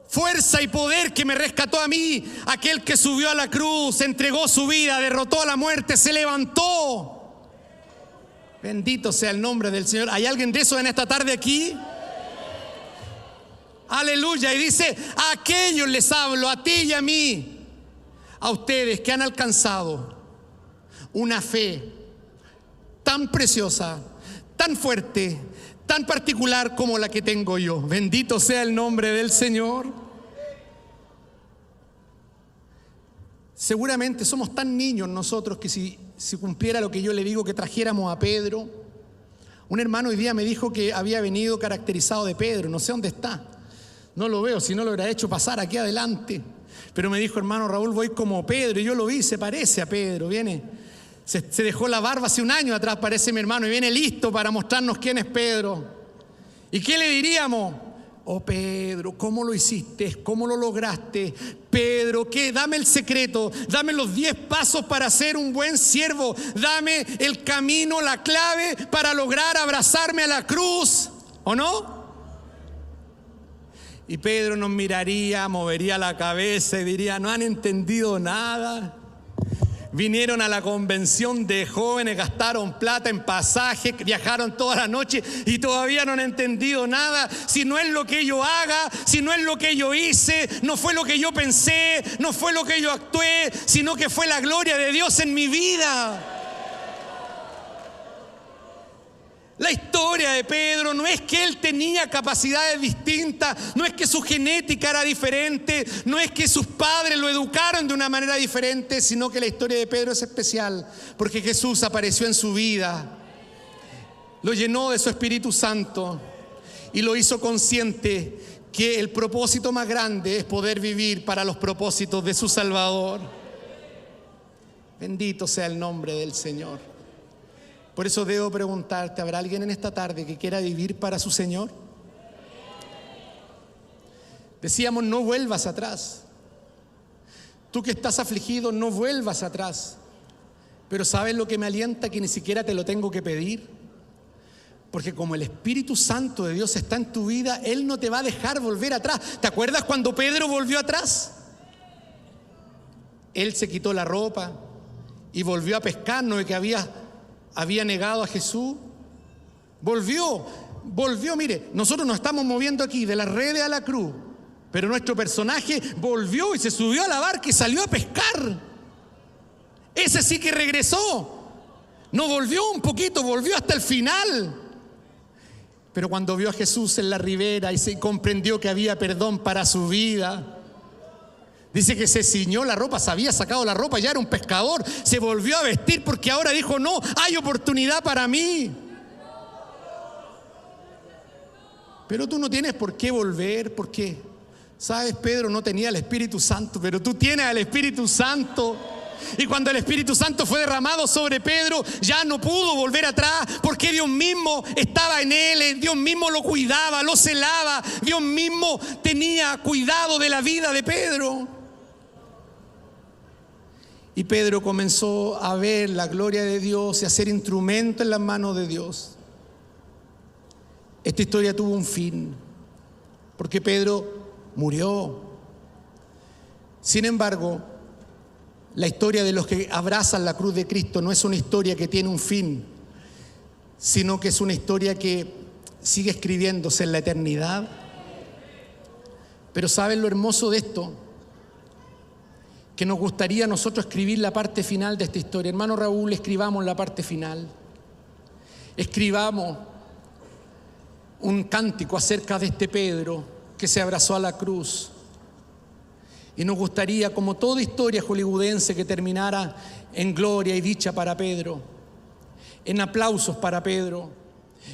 fuerza y poder que me rescató a mí, aquel que subió a la cruz, entregó su vida, derrotó a la muerte, se levantó. Bendito sea el nombre del Señor. ¿Hay alguien de eso en esta tarde aquí? Aleluya. Y dice, a aquellos les hablo, a ti y a mí, a ustedes que han alcanzado una fe tan preciosa, tan fuerte, tan particular como la que tengo yo. Bendito sea el nombre del Señor. Seguramente somos tan niños nosotros que si cumpliera lo que yo le digo, que trajéramos a Pedro. Un hermano hoy día me dijo que había venido caracterizado de Pedro, no sé dónde está. No lo veo, si no lo hubiera hecho pasar aquí adelante. Pero me dijo, hermano Raúl, voy como Pedro, y yo lo vi, se parece a Pedro, viene, se dejó la barba hace un año atrás, parece mi hermano, y viene listo para mostrarnos quién es Pedro. ¿Y qué le diríamos? Oh Pedro, ¿cómo lo hiciste? ¿Cómo lo lograste? Pedro, ¿qué? Dame el secreto, dame los 10 pasos para ser un buen siervo, dame el camino, la clave para lograr abrazarme a la cruz, ¿o no? Y Pedro nos miraría, movería la cabeza y diría, no han entendido nada. Vinieron a la convención de jóvenes, gastaron plata en pasajes, viajaron toda la noche y todavía no han entendido nada. Si no es lo que yo haga, si no es lo que yo hice, no fue lo que yo pensé, no fue lo que yo actué, sino que fue la gloria de Dios en mi vida. La historia de Pedro no es que él tenía capacidades distintas, no es que su genética era diferente, no es que sus padres lo educaron de una manera diferente, sino que la historia de Pedro es especial porque Jesús apareció en su vida, lo llenó de su Espíritu Santo y lo hizo consciente que el propósito más grande es poder vivir para los propósitos de su Salvador. Bendito sea el nombre del Señor. Por eso debo preguntarte, ¿habrá alguien en esta tarde que quiera vivir para su Señor? Decíamos, no vuelvas atrás. Tú que estás afligido, no vuelvas atrás. Pero ¿sabes lo que me alienta? Que ni siquiera te lo tengo que pedir. Porque como el Espíritu Santo de Dios está en tu vida, Él no te va a dejar volver atrás. ¿Te acuerdas cuando Pedro volvió atrás? Él se quitó la ropa y volvió a pescar, no de que había negado a Jesús. Volvió, mire, nosotros nos estamos moviendo aquí de las redes a la cruz, pero nuestro personaje volvió y se subió a la barca y salió a pescar. Ese sí que regresó, no volvió un poquito, volvió hasta el final. Pero cuando vio a Jesús en la ribera y se comprendió que había perdón para su vida, dice que se ciñó la ropa, se había sacado la ropa, ya era un pescador, se volvió a vestir porque ahora dijo, no, hay oportunidad para mí. Pero tú no tienes por qué volver, porque, ¿sabes? Pedro no tenía el Espíritu Santo, pero tú tienes al Espíritu Santo. Y cuando el Espíritu Santo fue derramado sobre Pedro, ya no pudo volver atrás, porque Dios mismo estaba en él, Dios mismo lo cuidaba, lo celaba, Dios mismo tenía cuidado de la vida de Pedro. Y Pedro comenzó a ver la gloria de Dios y a ser instrumento en las manos de Dios. Esta historia tuvo un fin, porque Pedro murió. Sin embargo, la historia de los que abrazan la cruz de Cristo no es una historia que tiene un fin, sino que es una historia que sigue escribiéndose en la eternidad. Pero ¿saben lo hermoso de esto? Que nos gustaría a nosotros escribir la parte final de esta historia. Hermano Raúl, escribamos la parte final. Escribamos un cántico acerca de este Pedro que se abrazó a la cruz. Y nos gustaría, como toda historia hollywoodense, que terminara en gloria y dicha para Pedro, en aplausos para Pedro,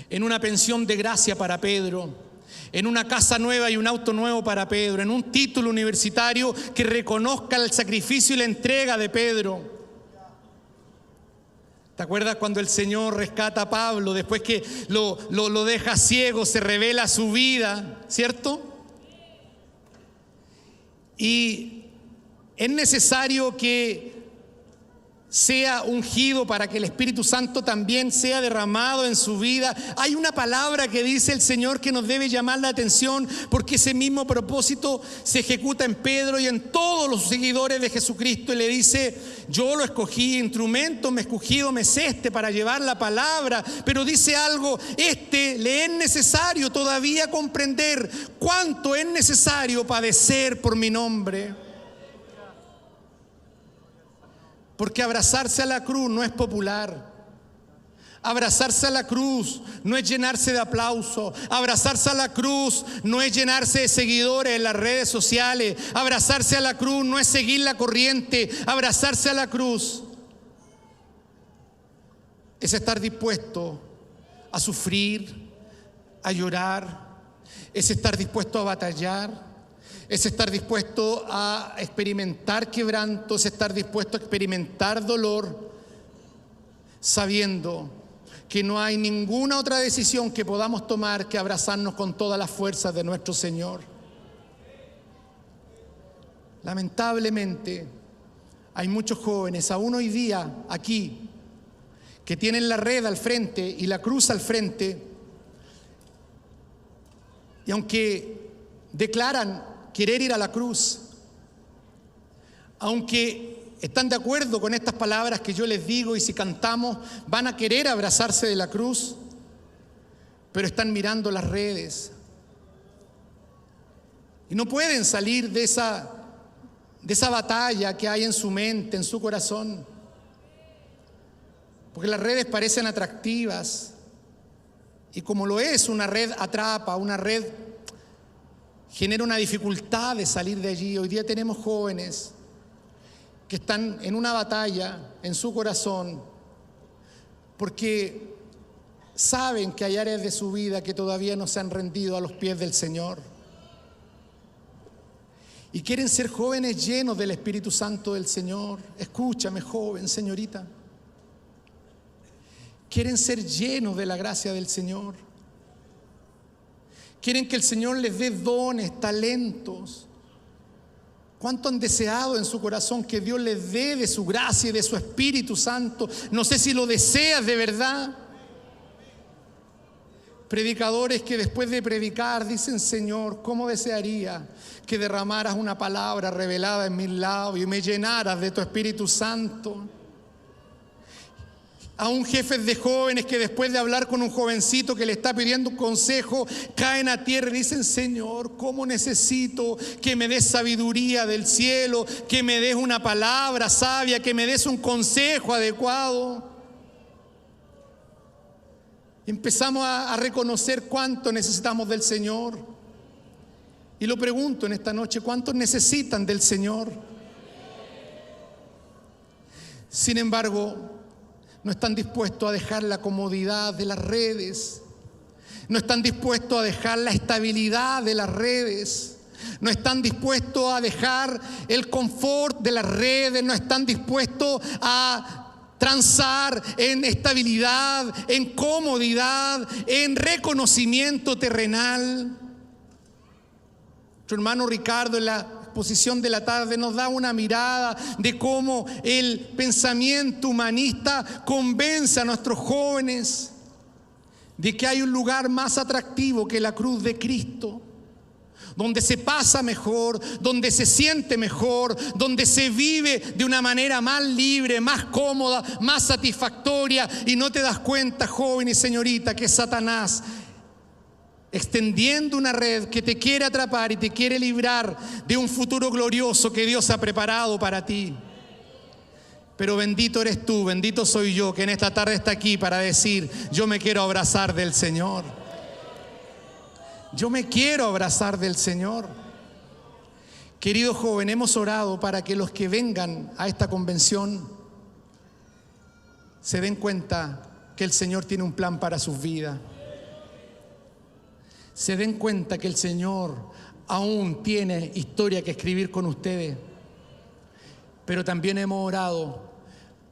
en una pensión de gracia para Pedro, en una casa nueva y un auto nuevo para Pedro, en un título universitario que reconozca el sacrificio y la entrega de Pedro. ¿Te acuerdas cuando el Señor rescata a Pablo después que lo deja ciego, se revela su vida, ¿cierto? Y es necesario que sea ungido para que el Espíritu Santo también sea derramado en su vida. Hay una palabra que dice el Señor que nos debe llamar la atención, porque ese mismo propósito se ejecuta en Pedro y en todos los seguidores de Jesucristo. Y le dice: yo lo escogí, instrumento me escogido me es este para llevar la palabra. Pero dice algo: le es necesario todavía comprender cuánto es necesario padecer por mi nombre. Porque abrazarse a la cruz no es popular. Abrazarse a la cruz no es llenarse de aplausos. Abrazarse a la cruz no es llenarse de seguidores en las redes sociales. Abrazarse a la cruz no es seguir la corriente. Abrazarse a la cruz es estar dispuesto a sufrir, a llorar. Es estar dispuesto a batallar. Es estar dispuesto a experimentar quebranto, es estar dispuesto a experimentar dolor, sabiendo que no hay ninguna otra decisión que podamos tomar que abrazarnos con todas las fuerzas de nuestro Señor. Lamentablemente, hay muchos jóvenes, aún hoy día aquí, que tienen la red al frente y la cruz al frente, y aunque declaran querer ir a la cruz, aunque están de acuerdo con estas palabras que yo les digo, y si cantamos van a querer abrazarse de la cruz, pero están mirando las redes y no pueden salir de esa batalla que hay en su mente, en su corazón, porque las redes parecen atractivas, y como lo es, una red atrapa, una red genera una dificultad de salir de allí. Hoy día tenemos jóvenes que están en una batalla en su corazón porque saben que hay áreas de su vida que todavía no se han rendido a los pies del Señor. Y quieren ser jóvenes llenos del Espíritu Santo del Señor. Escúchame, joven, señorita. Quieren ser llenos de la gracia del Señor. Quieren que el Señor les dé dones, talentos. ¿Cuánto han deseado en su corazón que Dios les dé de su gracia y de su Espíritu Santo? No sé si lo deseas de verdad. Predicadores que después de predicar dicen: Señor, ¿cómo desearía que derramaras una palabra revelada en mis labios y me llenaras de tu Espíritu Santo? Aún jefes de jóvenes que después de hablar con un jovencito que le está pidiendo un consejo, caen a tierra y dicen: Señor, ¿cómo necesito que me des sabiduría del cielo, que me des una palabra sabia, que me des un consejo adecuado? Empezamos a reconocer cuánto necesitamos del Señor. Y lo pregunto en esta noche: ¿cuántos necesitan del Señor? Sin embargo, no están dispuestos a dejar la comodidad de las redes. No están dispuestos a dejar la estabilidad de las redes. No están dispuestos a dejar el confort de las redes. No están dispuestos a transar en estabilidad, en comodidad, en reconocimiento terrenal. Nuestro hermano Ricardo, en la exposición de la tarde, nos da una mirada de cómo el pensamiento humanista convence a nuestros jóvenes de que hay un lugar más atractivo que la cruz de Cristo, donde se pasa mejor, donde se siente mejor, donde se vive de una manera más libre, más cómoda, más satisfactoria. Y no te das cuenta, joven y señorita, que Satanás, extendiendo una red que te quiere atrapar y te quiere librar de un futuro glorioso que Dios ha preparado para ti. Pero bendito eres tú, bendito soy yo, que en esta tarde está aquí para decir: yo me quiero abrazar del Señor. Yo me quiero abrazar del Señor. Querido joven, hemos orado para que los que vengan a esta convención se den cuenta que el Señor tiene un plan para sus vidas. Se den cuenta que el Señor aún tiene historia que escribir con ustedes. Pero también hemos orado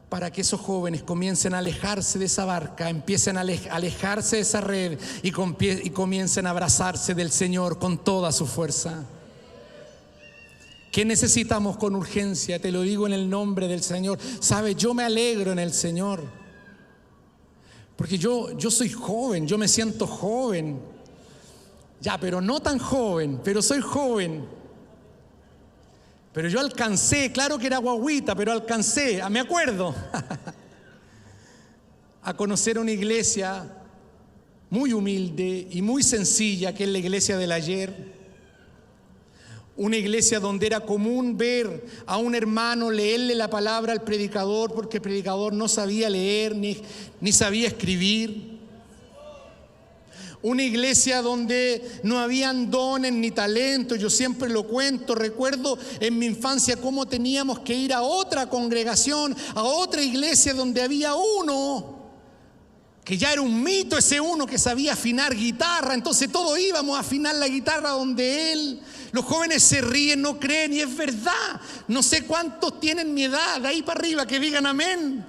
para que esos jóvenes comiencen a alejarse de esa barca, empiecen a alejarse de esa red y comiencen a abrazarse del Señor con toda su fuerza. ¿Qué necesitamos con urgencia? Te lo digo en el nombre del Señor. ¿Sabes? Yo me alegro en el Señor. Porque yo soy joven, yo me siento joven. Ya, pero no tan joven, pero soy joven. Pero yo alcancé, claro que era guagüita, pero alcancé, me acuerdo, a conocer una iglesia muy humilde y muy sencilla, que es la iglesia del ayer. Una iglesia donde era común ver a un hermano leerle la palabra al predicador, porque el predicador no sabía leer ni sabía escribir. Una iglesia donde no habían dones ni talentos. Yo siempre lo cuento, recuerdo en mi infancia cómo teníamos que ir a otra congregación, a otra iglesia donde había uno que ya era un mito, ese uno que sabía afinar guitarra. Entonces todos íbamos a afinar la guitarra donde él. Los jóvenes se ríen, no creen, y es verdad. No sé cuántos tienen mi edad, de ahí para arriba, que digan amén.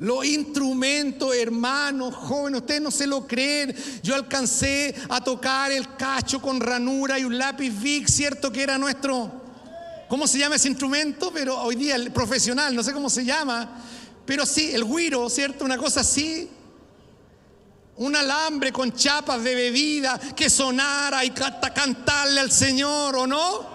Los instrumentos, hermanos, jóvenes, ustedes no se lo creen. Yo alcancé a tocar el cacho con ranura y un lápiz Bic, cierto que era nuestro, ¿cómo se llama ese instrumento? Pero hoy día el profesional, no sé cómo se llama, pero sí, el güiro, cierto, una cosa así. Un alambre con chapas de bebida que sonara y cantarle al Señor, ¿o no?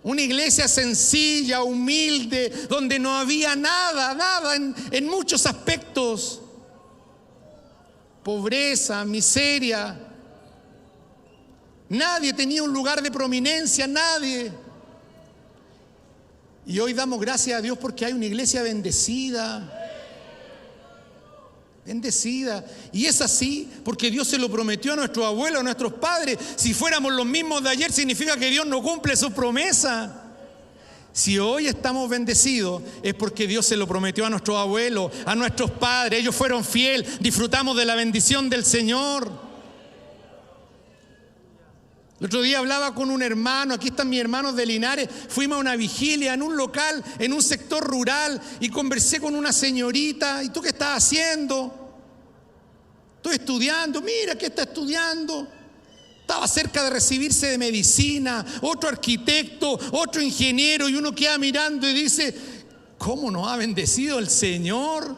Una iglesia sencilla, humilde, donde no había nada en muchos aspectos. Pobreza, miseria. Nadie tenía un lugar de prominencia, nadie. Y hoy damos gracias a Dios porque hay una iglesia bendecida. Bendecida. Y es así porque Dios se lo prometió a nuestros abuelos, a nuestros padres. Si fuéramos los mismos de ayer, significa que Dios no cumple su promesa. Si hoy estamos bendecidos, es porque Dios se lo prometió a nuestros abuelos, a nuestros padres. Ellos fueron fieles, disfrutamos de la bendición del Señor. El otro día hablaba con un hermano, aquí están mis hermanos de Linares, fuimos a una vigilia en un local, en un sector rural, y conversé con una señorita. ¿Y tú qué estás haciendo? Estoy estudiando. Mira, ¿qué está estudiando? Estaba cerca de recibirse de medicina, otro arquitecto, otro ingeniero, y uno queda mirando y dice, ¿cómo nos ha bendecido el Señor?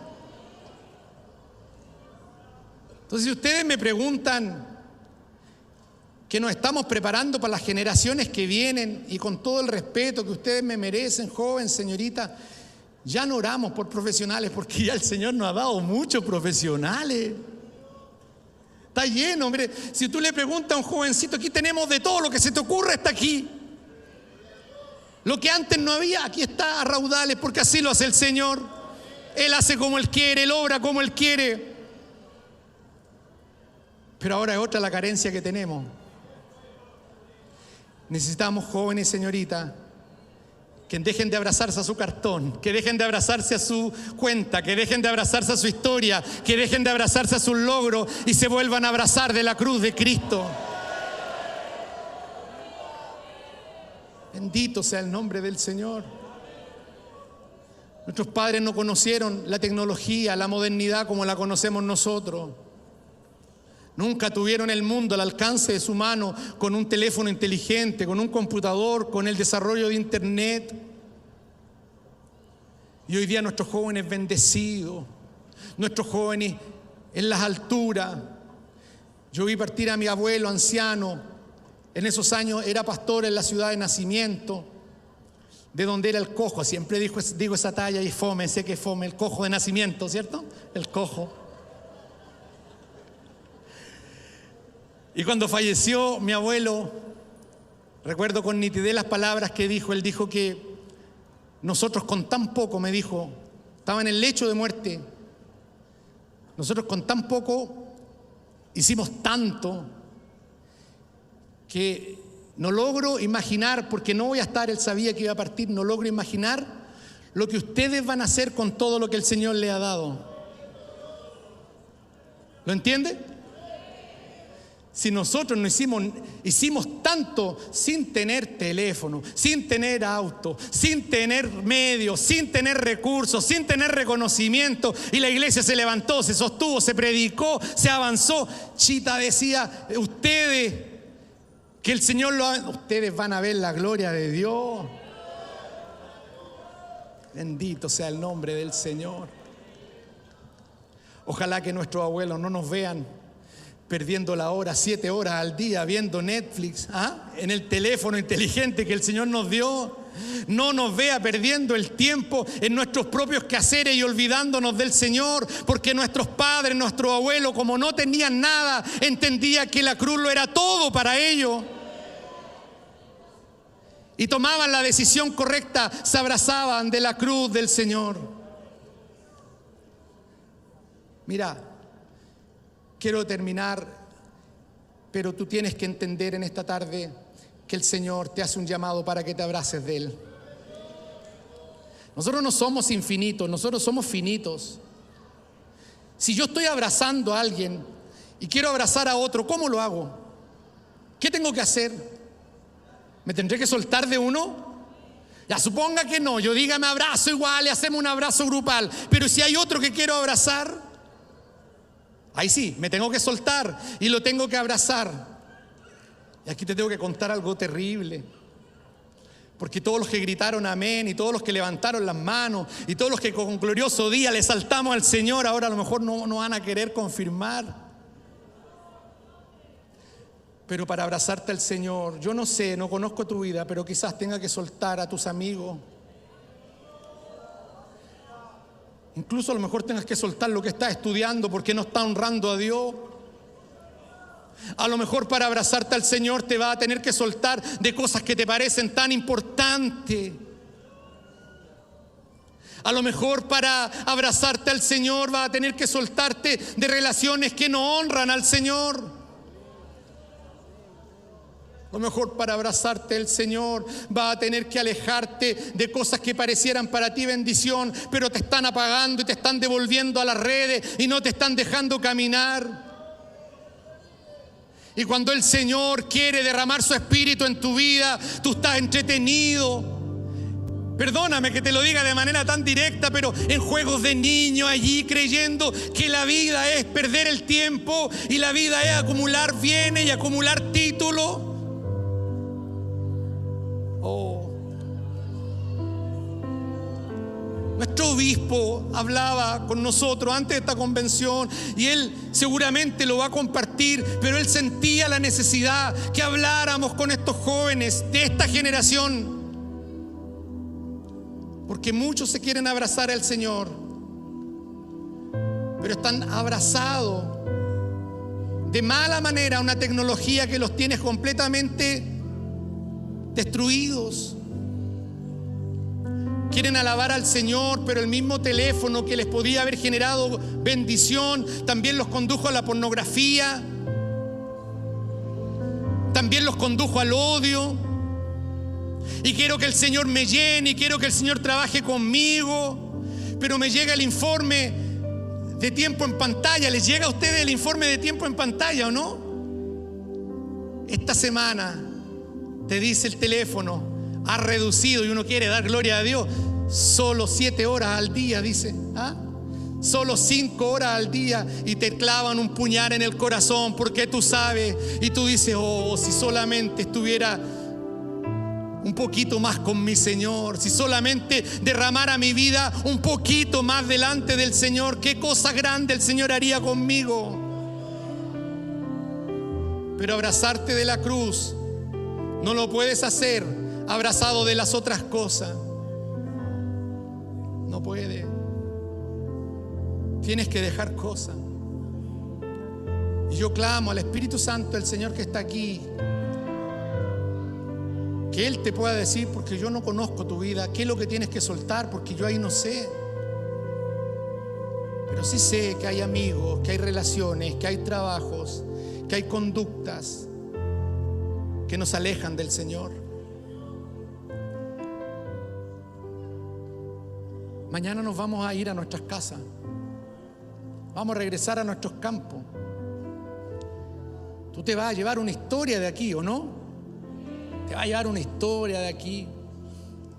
Entonces, si ustedes me preguntan que nos estamos preparando para las generaciones que vienen, y con todo el respeto que ustedes me merecen, joven, señorita, ya no oramos por profesionales, porque ya el Señor nos ha dado muchos profesionales. Está lleno, hombre. Si tú le preguntas a un jovencito, aquí tenemos de todo, lo que se te ocurra está aquí. Lo que antes no había, aquí está a raudales, porque así lo hace el Señor. Él hace como Él quiere, Él obra como Él quiere. Pero ahora es otra la carencia que tenemos. Necesitamos jóvenes, señorita, que dejen de abrazarse a su cartón, que dejen de abrazarse a su cuenta, que dejen de abrazarse a su historia, que dejen de abrazarse a sus logros y se vuelvan a abrazar de la cruz de Cristo. Bendito sea el nombre del Señor. Nuestros padres no conocieron la tecnología, la modernidad como la conocemos nosotros. Nunca tuvieron el mundo al alcance de su mano, con un teléfono inteligente, con un computador, con el desarrollo de internet. Y hoy día nuestros jóvenes bendecidos, nuestros jóvenes en las alturas. Yo vi partir a mi abuelo anciano, en esos años era pastor en la ciudad de nacimiento, de donde era el cojo. Siempre digo esa talla y fome, sé que es fome, el cojo de nacimiento, ¿cierto? El cojo. Y cuando falleció mi abuelo, recuerdo con nitidez las palabras que dijo. Él dijo que nosotros con tan poco, me dijo, estaba en el lecho de muerte, nosotros con tan poco hicimos tanto que no logro imaginar, porque no voy a estar, él sabía que iba a partir, no logro imaginar lo que ustedes van a hacer con todo lo que el Señor les ha dado. ¿Lo entiende? Si nosotros no hicimos tanto sin tener teléfono, sin tener auto, sin tener medios, sin tener recursos, sin tener reconocimiento, y la iglesia se levantó, se sostuvo, se predicó, se avanzó. Chita decía, ustedes, que el Señor ustedes van a ver la gloria de Dios. Bendito sea el nombre del Señor. Ojalá que nuestros abuelos no nos vean perdiendo la hora, 7 horas al día viendo Netflix, en el teléfono inteligente que el Señor nos dio. No nos vea perdiendo el tiempo en nuestros propios quehaceres y olvidándonos del Señor, porque nuestros padres, nuestros abuelos, como no tenían nada, entendían que la cruz lo era todo para ellos. Y tomaban la decisión correcta, se abrazaban de la cruz del Señor. Mira, quiero terminar, pero tú tienes que entender en esta tarde que el Señor te hace un llamado para que te abraces de Él. Nosotros no somos infinitos, nosotros somos finitos. Si yo estoy abrazando a alguien y quiero abrazar a otro, ¿cómo lo hago? ¿Qué tengo que hacer? ¿Me tendré que soltar de uno? Ya, suponga que no, yo diga me abrazo igual y hacemos un abrazo grupal, pero si hay otro que quiero abrazar, ahí sí, me tengo que soltar y lo tengo que abrazar. Y aquí te tengo que contar algo terrible, porque todos los que gritaron amén y todos los que levantaron las manos y todos los que con glorioso día le saltamos al Señor, ahora a lo mejor no van a querer confirmar. Pero para abrazarte al Señor, yo no sé, no conozco tu vida, pero quizás tenga que soltar a tus amigos. Incluso a lo mejor tengas que soltar lo que estás estudiando porque no está honrando a Dios. A lo mejor para abrazarte al Señor te vas a tener que soltar de cosas que te parecen tan importantes. A lo mejor para abrazarte al Señor vas a tener que soltarte de relaciones que no honran al Señor. A lo mejor para abrazarte al Señor vas a tener que alejarte de cosas que parecieran para ti bendición, pero te están apagando y te están devolviendo a las redes y no te están dejando caminar. Y cuando el Señor quiere derramar su espíritu en tu vida, tú estás entretenido. Perdóname que te lo diga de manera tan directa, pero en juegos de niño allí creyendo que la vida es perder el tiempo y la vida es acumular bienes y acumular títulos. Nuestro obispo hablaba con nosotros antes de esta convención y él seguramente lo va a compartir, pero él sentía la necesidad que habláramos con estos jóvenes de esta generación, porque muchos se quieren abrazar al Señor, pero están abrazados de mala manera a una tecnología que los tiene completamente destruidos. Quieren alabar al Señor, pero el mismo teléfono que les podía haber generado bendición también los condujo a la pornografía, también los condujo al odio. Y quiero que el Señor me llene y quiero que el Señor trabaje conmigo, pero me llega el informe de tiempo en pantalla. ¿Les llega a ustedes el informe de tiempo en pantalla o no? Esta semana te dice el teléfono, ha reducido, y uno quiere dar gloria a Dios, solo 7 horas al día, dice, solo 5 horas al día, y te clavan un puñal en el corazón porque tú sabes, y tú dices, oh, si solamente estuviera un poquito más con mi Señor, si solamente derramara mi vida un poquito más delante del Señor, qué cosa grande el Señor haría conmigo. Pero abrazarte de la cruz no lo puedes hacer abrazado de las otras cosas. No puede. Tienes que dejar cosas. Y yo clamo al Espíritu Santo, el Señor que está aquí, que Él te pueda decir, porque yo no conozco tu vida, qué es lo que tienes que soltar, porque yo ahí no sé. Pero sí sé que hay amigos, que hay relaciones, que hay trabajos, que hay conductas que nos alejan del Señor. Mañana nos vamos a ir a nuestras casas. Vamos a regresar a nuestros campos. Tú te vas a llevar una historia de aquí, ¿o no? Te vas a llevar una historia de aquí,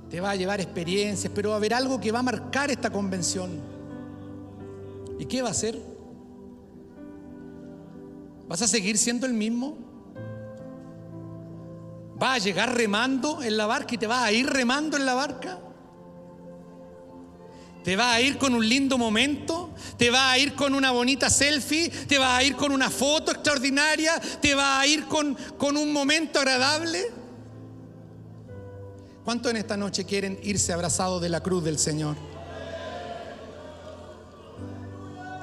te vas a llevar experiencias, pero va a haber algo que va a marcar esta convención. ¿Y qué va a ser? ¿Vas a seguir siendo el mismo? ¿Vas a llegar remando en la barca y te vas a ir remando en la barca? ¿Te vas a ir con un lindo momento? ¿Te vas a ir con una bonita selfie? ¿Te vas a ir con una foto extraordinaria? ¿Te vas a ir con un momento agradable? ¿Cuántos en esta noche quieren irse abrazados de la cruz del Señor?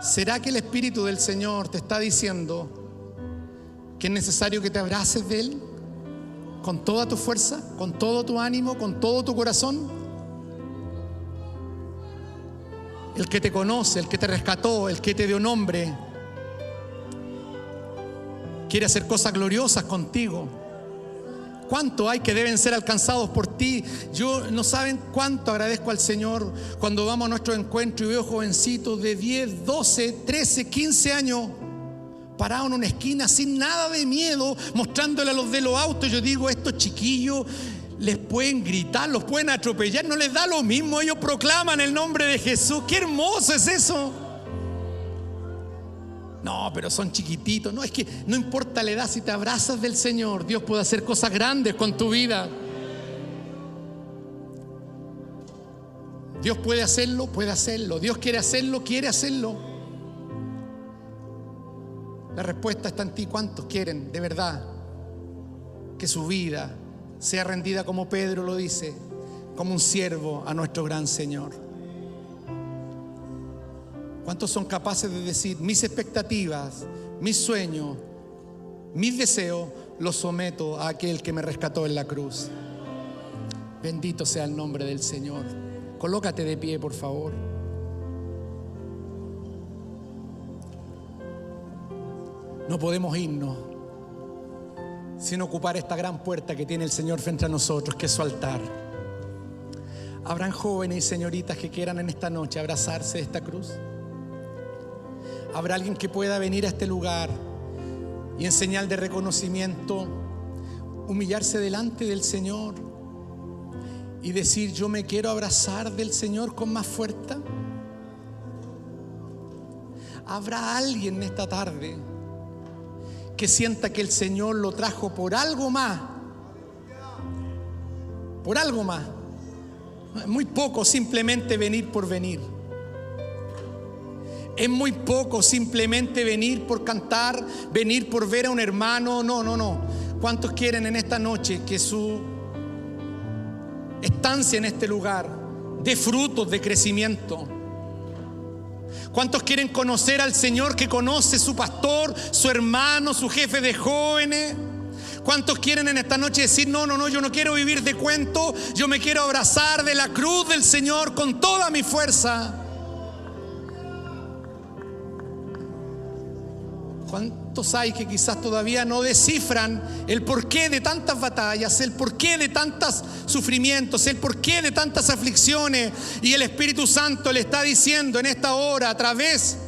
¿Será que el Espíritu del Señor te está diciendo que es necesario que te abraces de Él? ¿Con toda tu fuerza? ¿Con todo tu ánimo? ¿Con todo tu corazón? El que te conoce, el que te rescató, el que te dio nombre, quiere hacer cosas gloriosas contigo. ¿Cuánto hay que deben ser alcanzados por ti? Yo no saben cuánto agradezco al Señor cuando vamos a nuestro encuentro y veo jovencitos de 10, 12, 13, 15 años parados en una esquina sin nada de miedo, mostrándole a los de los autos. Yo digo, estos chiquillos les pueden gritar, los pueden atropellar, no les da lo mismo, ellos proclaman el nombre de Jesús. ¡Qué hermoso es eso! No, pero son chiquititos. No, es que no importa la edad, si te abrazas del Señor, Dios puede hacer cosas grandes con tu vida. Dios puede hacerlo, puede hacerlo. Dios quiere hacerlo, quiere hacerlo. La respuesta está en ti. ¿Cuántos quieren de verdad que su vida sea rendida, como Pedro lo dice, como un siervo a nuestro gran Señor? ¿Cuántos son capaces de decir, mis expectativas, mis sueños, mis deseos, los someto a aquel que me rescató en la cruz? Bendito sea el nombre del Señor. Colócate de pie, por favor. No podemos irnos sin ocupar esta gran puerta que tiene el Señor frente a nosotros, que es su altar. ¿Habrán jóvenes y señoritas que quieran en esta noche abrazarse de esta cruz? ¿Habrá alguien que pueda venir a este lugar y en señal de reconocimiento humillarse delante del Señor y decir, yo me quiero abrazar del Señor con más fuerza? ¿Habrá alguien en esta tarde que sienta que el Señor lo trajo por algo más? Por algo más. Muy poco simplemente venir por venir. Es muy poco simplemente venir por cantar, venir por ver a un hermano. No. ¿Cuántos quieren en esta noche que su estancia en este lugar dé frutos de crecimiento? ¿Cuántos quieren conocer al Señor que conoce su pastor, su hermano, su jefe de jóvenes? ¿Cuántos quieren en esta noche decir, no, yo no quiero vivir de cuento, yo me quiero abrazar de la cruz del Señor con toda mi fuerza? ¿Cuántos hay que quizás todavía no descifran el porqué de tantas batallas, el porqué de tantos sufrimientos, el porqué de tantas aflicciones? Y el Espíritu Santo le está diciendo en esta hora, a través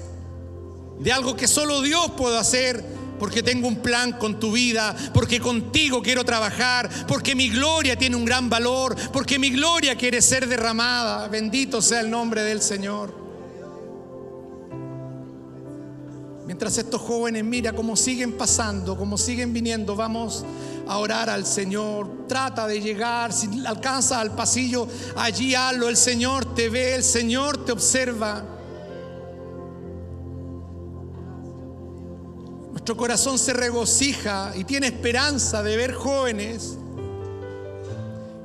de algo que solo Dios puede hacer, porque tengo un plan con tu vida, porque contigo quiero trabajar, porque mi gloria tiene un gran valor, porque mi gloria quiere ser derramada. Bendito sea el nombre del Señor. Mientras estos jóvenes, mira cómo siguen pasando, cómo siguen viniendo, vamos a orar al Señor. Trata de llegar, si alcanzas al pasillo, allí hazlo. El Señor te ve, el Señor te observa. Nuestro corazón se regocija y tiene esperanza de ver jóvenes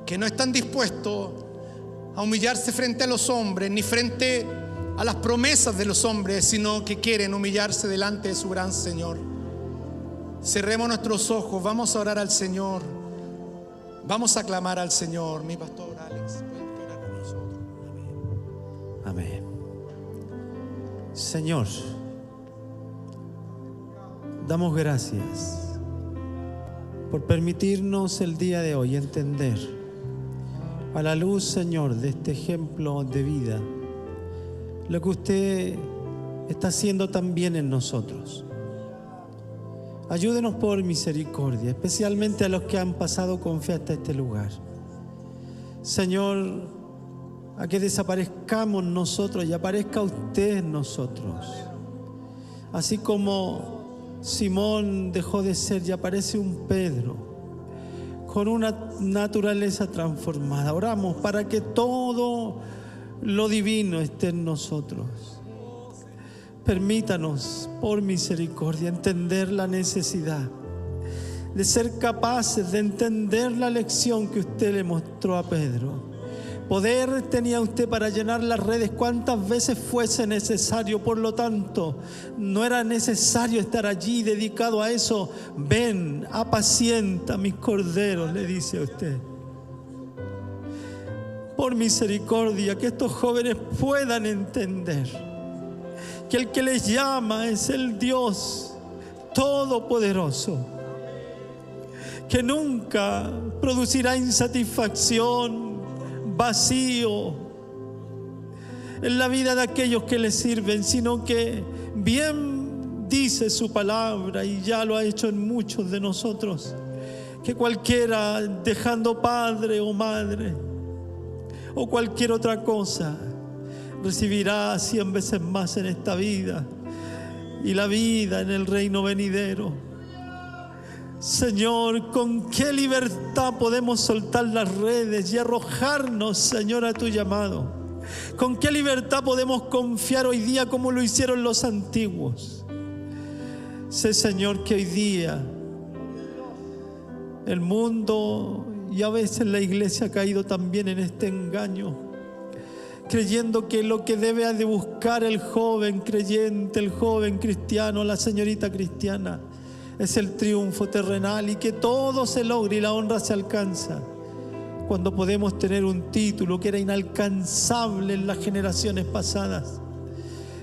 que no están dispuestos a humillarse frente a los hombres, ni frente a las promesas de los hombres, sino que quieren humillarse delante de su gran Señor. Cerremos nuestros ojos, vamos a orar al Señor, vamos a clamar al Señor. Mi pastor Alex puede orar con nosotros. Amén. Señor, damos gracias por permitirnos el día de hoy entender, a la luz, Señor, de este ejemplo de vida, lo que usted está haciendo también en nosotros. Ayúdenos por misericordia, especialmente a los que han pasado con fe hasta este lugar. Señor, a que desaparezcamos nosotros y aparezca usted en nosotros. Así como Simón dejó de ser y aparece un Pedro con una naturaleza transformada. Oramos para que todo lo divino esté en nosotros. Permítanos, por misericordia, entender la necesidad de ser capaces de entender la lección que usted le mostró a Pedro. Poder tenía usted para llenar las redes cuantas veces fuese necesario. Por lo tanto, no era necesario estar allí dedicado a eso. Ven, apacienta mis corderos, le dice a usted. Por misericordia, que estos jóvenes puedan entender que el que les llama es el Dios Todopoderoso, que nunca producirá insatisfacción, vacío en la vida de aquellos que le sirven, sino que bien dice su palabra, y ya lo ha hecho en muchos de nosotros, que cualquiera dejando padre o madre o cualquier otra cosa recibirá 100 veces más en esta vida y la vida en el reino venidero. Señor, ¿con qué libertad podemos soltar las redes y arrojarnos, Señor, a tu llamado? ¿Con qué libertad podemos confiar hoy día como lo hicieron los antiguos? Sé, Señor, que hoy día el mundo y a veces la iglesia ha caído también en este engaño, creyendo que lo que debe de buscar el joven creyente, el joven cristiano, la señorita cristiana, es el triunfo terrenal y que todo se logra y la honra se alcanza, cuando podemos tener un título que era inalcanzable en las generaciones pasadas.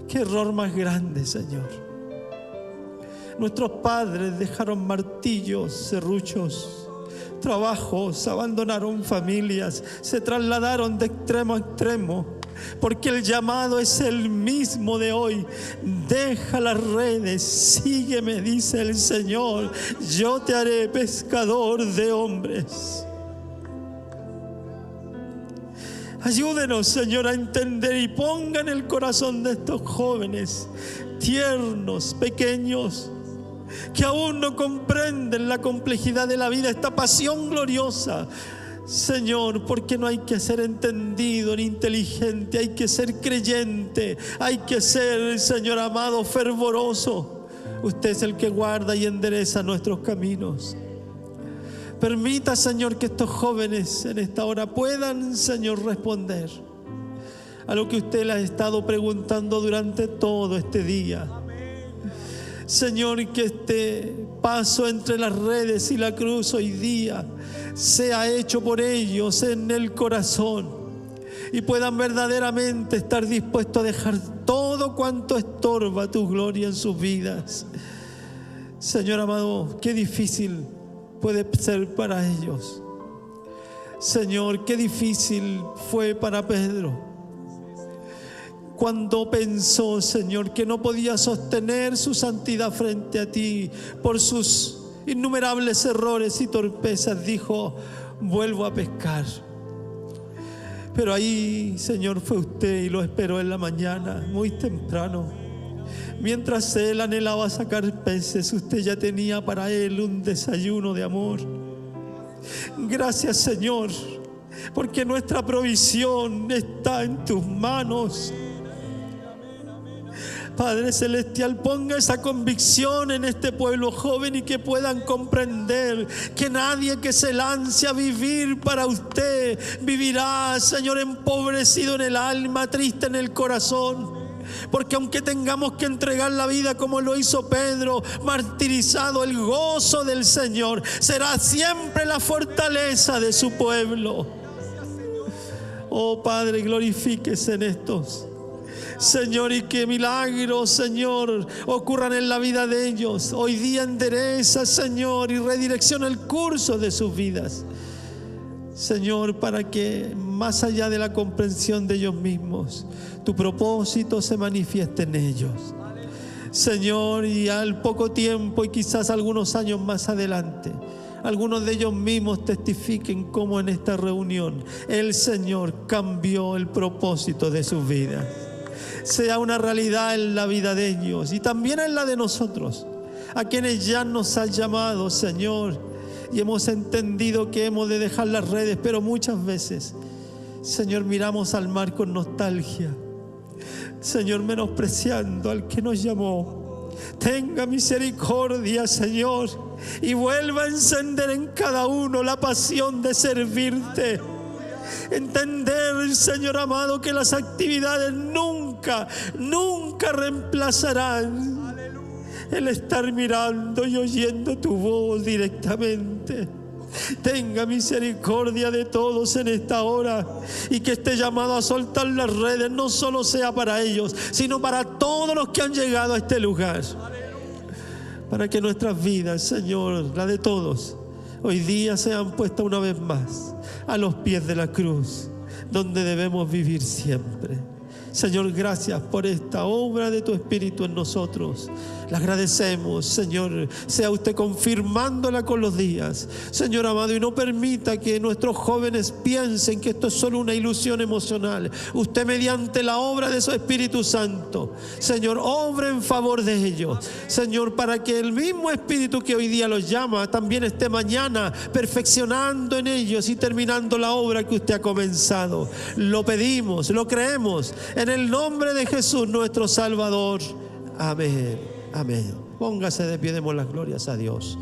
Qué error más grande, Señor. Nuestros padres dejaron martillos, serruchos, trabajos, abandonaron familias, se trasladaron de extremo a extremo, porque el llamado es el mismo de hoy. Deja las redes, sígueme, dice el Señor, yo te haré pescador de hombres. Ayúdenos, Señor, a entender y ponga en el corazón de estos jóvenes tiernos, pequeños, que aún no comprenden la complejidad de la vida, esta pasión gloriosa, Señor, porque no hay que ser entendido ni inteligente, hay que ser creyente, hay que ser, Señor amado, fervoroso. Usted es el que guarda y endereza nuestros caminos. Permita, Señor, que estos jóvenes en esta hora puedan, Señor, responder a lo que usted les ha estado preguntando durante todo este día. Señor, que este paso entre las redes y la cruz hoy día sea hecho por ellos en el corazón y puedan verdaderamente estar dispuestos a dejar todo cuanto estorba tu gloria en sus vidas. Señor amado, qué difícil puede ser para ellos. Señor, qué difícil fue para Pedro cuando pensó, Señor, que no podía sostener su santidad frente a ti por sus innumerables errores y torpezas. Dijo: vuelvo a pescar. Pero ahí, Señor, fue usted y lo esperó en la mañana, muy temprano. Mientras él anhelaba sacar peces, usted ya tenía para él un desayuno de amor. Gracias, Señor, porque nuestra provisión está en tus manos. Padre Celestial, ponga esa convicción en este pueblo joven y que puedan comprender que nadie que se lance a vivir para usted vivirá, Señor, empobrecido en el alma, triste en el corazón. Porque aunque tengamos que entregar la vida como lo hizo Pedro, martirizado, el gozo del Señor será siempre la fortaleza de su pueblo. Oh Padre, glorifíquese en estos, Señor, y que milagros, Señor, ocurran en la vida de ellos. Hoy día endereza, Señor, y redirecciona el curso de sus vidas, Señor, para que más allá de la comprensión de ellos mismos, tu propósito se manifieste en ellos. Señor, y al poco tiempo y quizás algunos años más adelante, algunos de ellos mismos testifiquen cómo en esta reunión el Señor cambió el propósito de sus vidas. Sea una realidad en la vida de ellos y también en la de nosotros, a quienes ya nos has llamado, Señor, y hemos entendido que hemos de dejar las redes, pero muchas veces, Señor, miramos al mar con nostalgia, Señor, menospreciando al que nos llamó. Tenga misericordia, Señor, y vuelva a encender en cada uno la pasión de servirte. Entender, Señor amado, que las actividades nunca reemplazarán el estar mirando y oyendo tu voz directamente. Tenga misericordia de todos en esta hora, y que este llamado a soltar las redes no solo sea para ellos, sino para todos los que han llegado a este lugar, para que nuestras vidas, Señor, la de todos, hoy día sean puestas una vez más a los pies de la cruz, donde debemos vivir siempre. Señor, gracias por esta obra de tu Espíritu en nosotros. Le agradecemos, Señor. Sea usted confirmándola con los días, Señor amado, y no permita que nuestros jóvenes piensen que esto es solo una ilusión emocional. Usted, mediante la obra de su Espíritu Santo, Señor, obra en favor de ellos, Señor, para que el mismo Espíritu que hoy día los llama también esté mañana perfeccionando en ellos y terminando la obra que usted ha comenzado. Lo pedimos, lo creemos, en el nombre de Jesús nuestro Salvador. Amén. Amén. Póngase de pie, demos las glorias a Dios.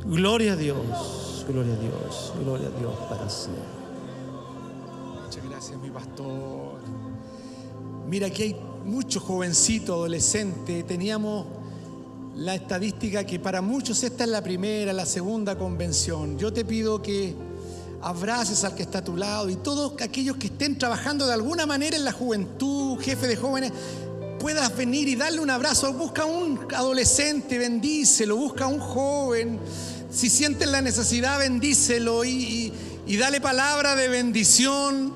Gloria a Dios, gloria a Dios, gloria a Dios para siempre. Muchas gracias, mi pastor. Mira, aquí hay muchos jovencitos, adolescentes. Teníamos la estadística que para muchos esta es la primera, la segunda convención. Yo te pido que abraces al que está a tu lado, y todos aquellos que estén trabajando de alguna manera en la juventud, jefe de jóvenes, puedas venir y darle un abrazo. Busca a un adolescente, bendícelo. Busca a un joven, si sienten la necesidad, bendícelo y dale palabra de bendición,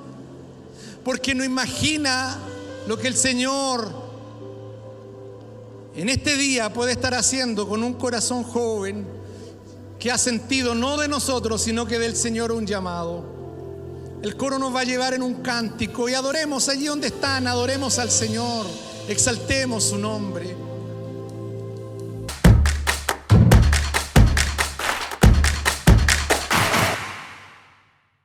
porque no imagina lo que el Señor en este día puede estar haciendo con un corazón joven que ha sentido no de nosotros, sino que del Señor un llamado. El coro nos va a llevar en un cántico, y adoremos allí donde están, adoremos al Señor. Exaltemos su nombre.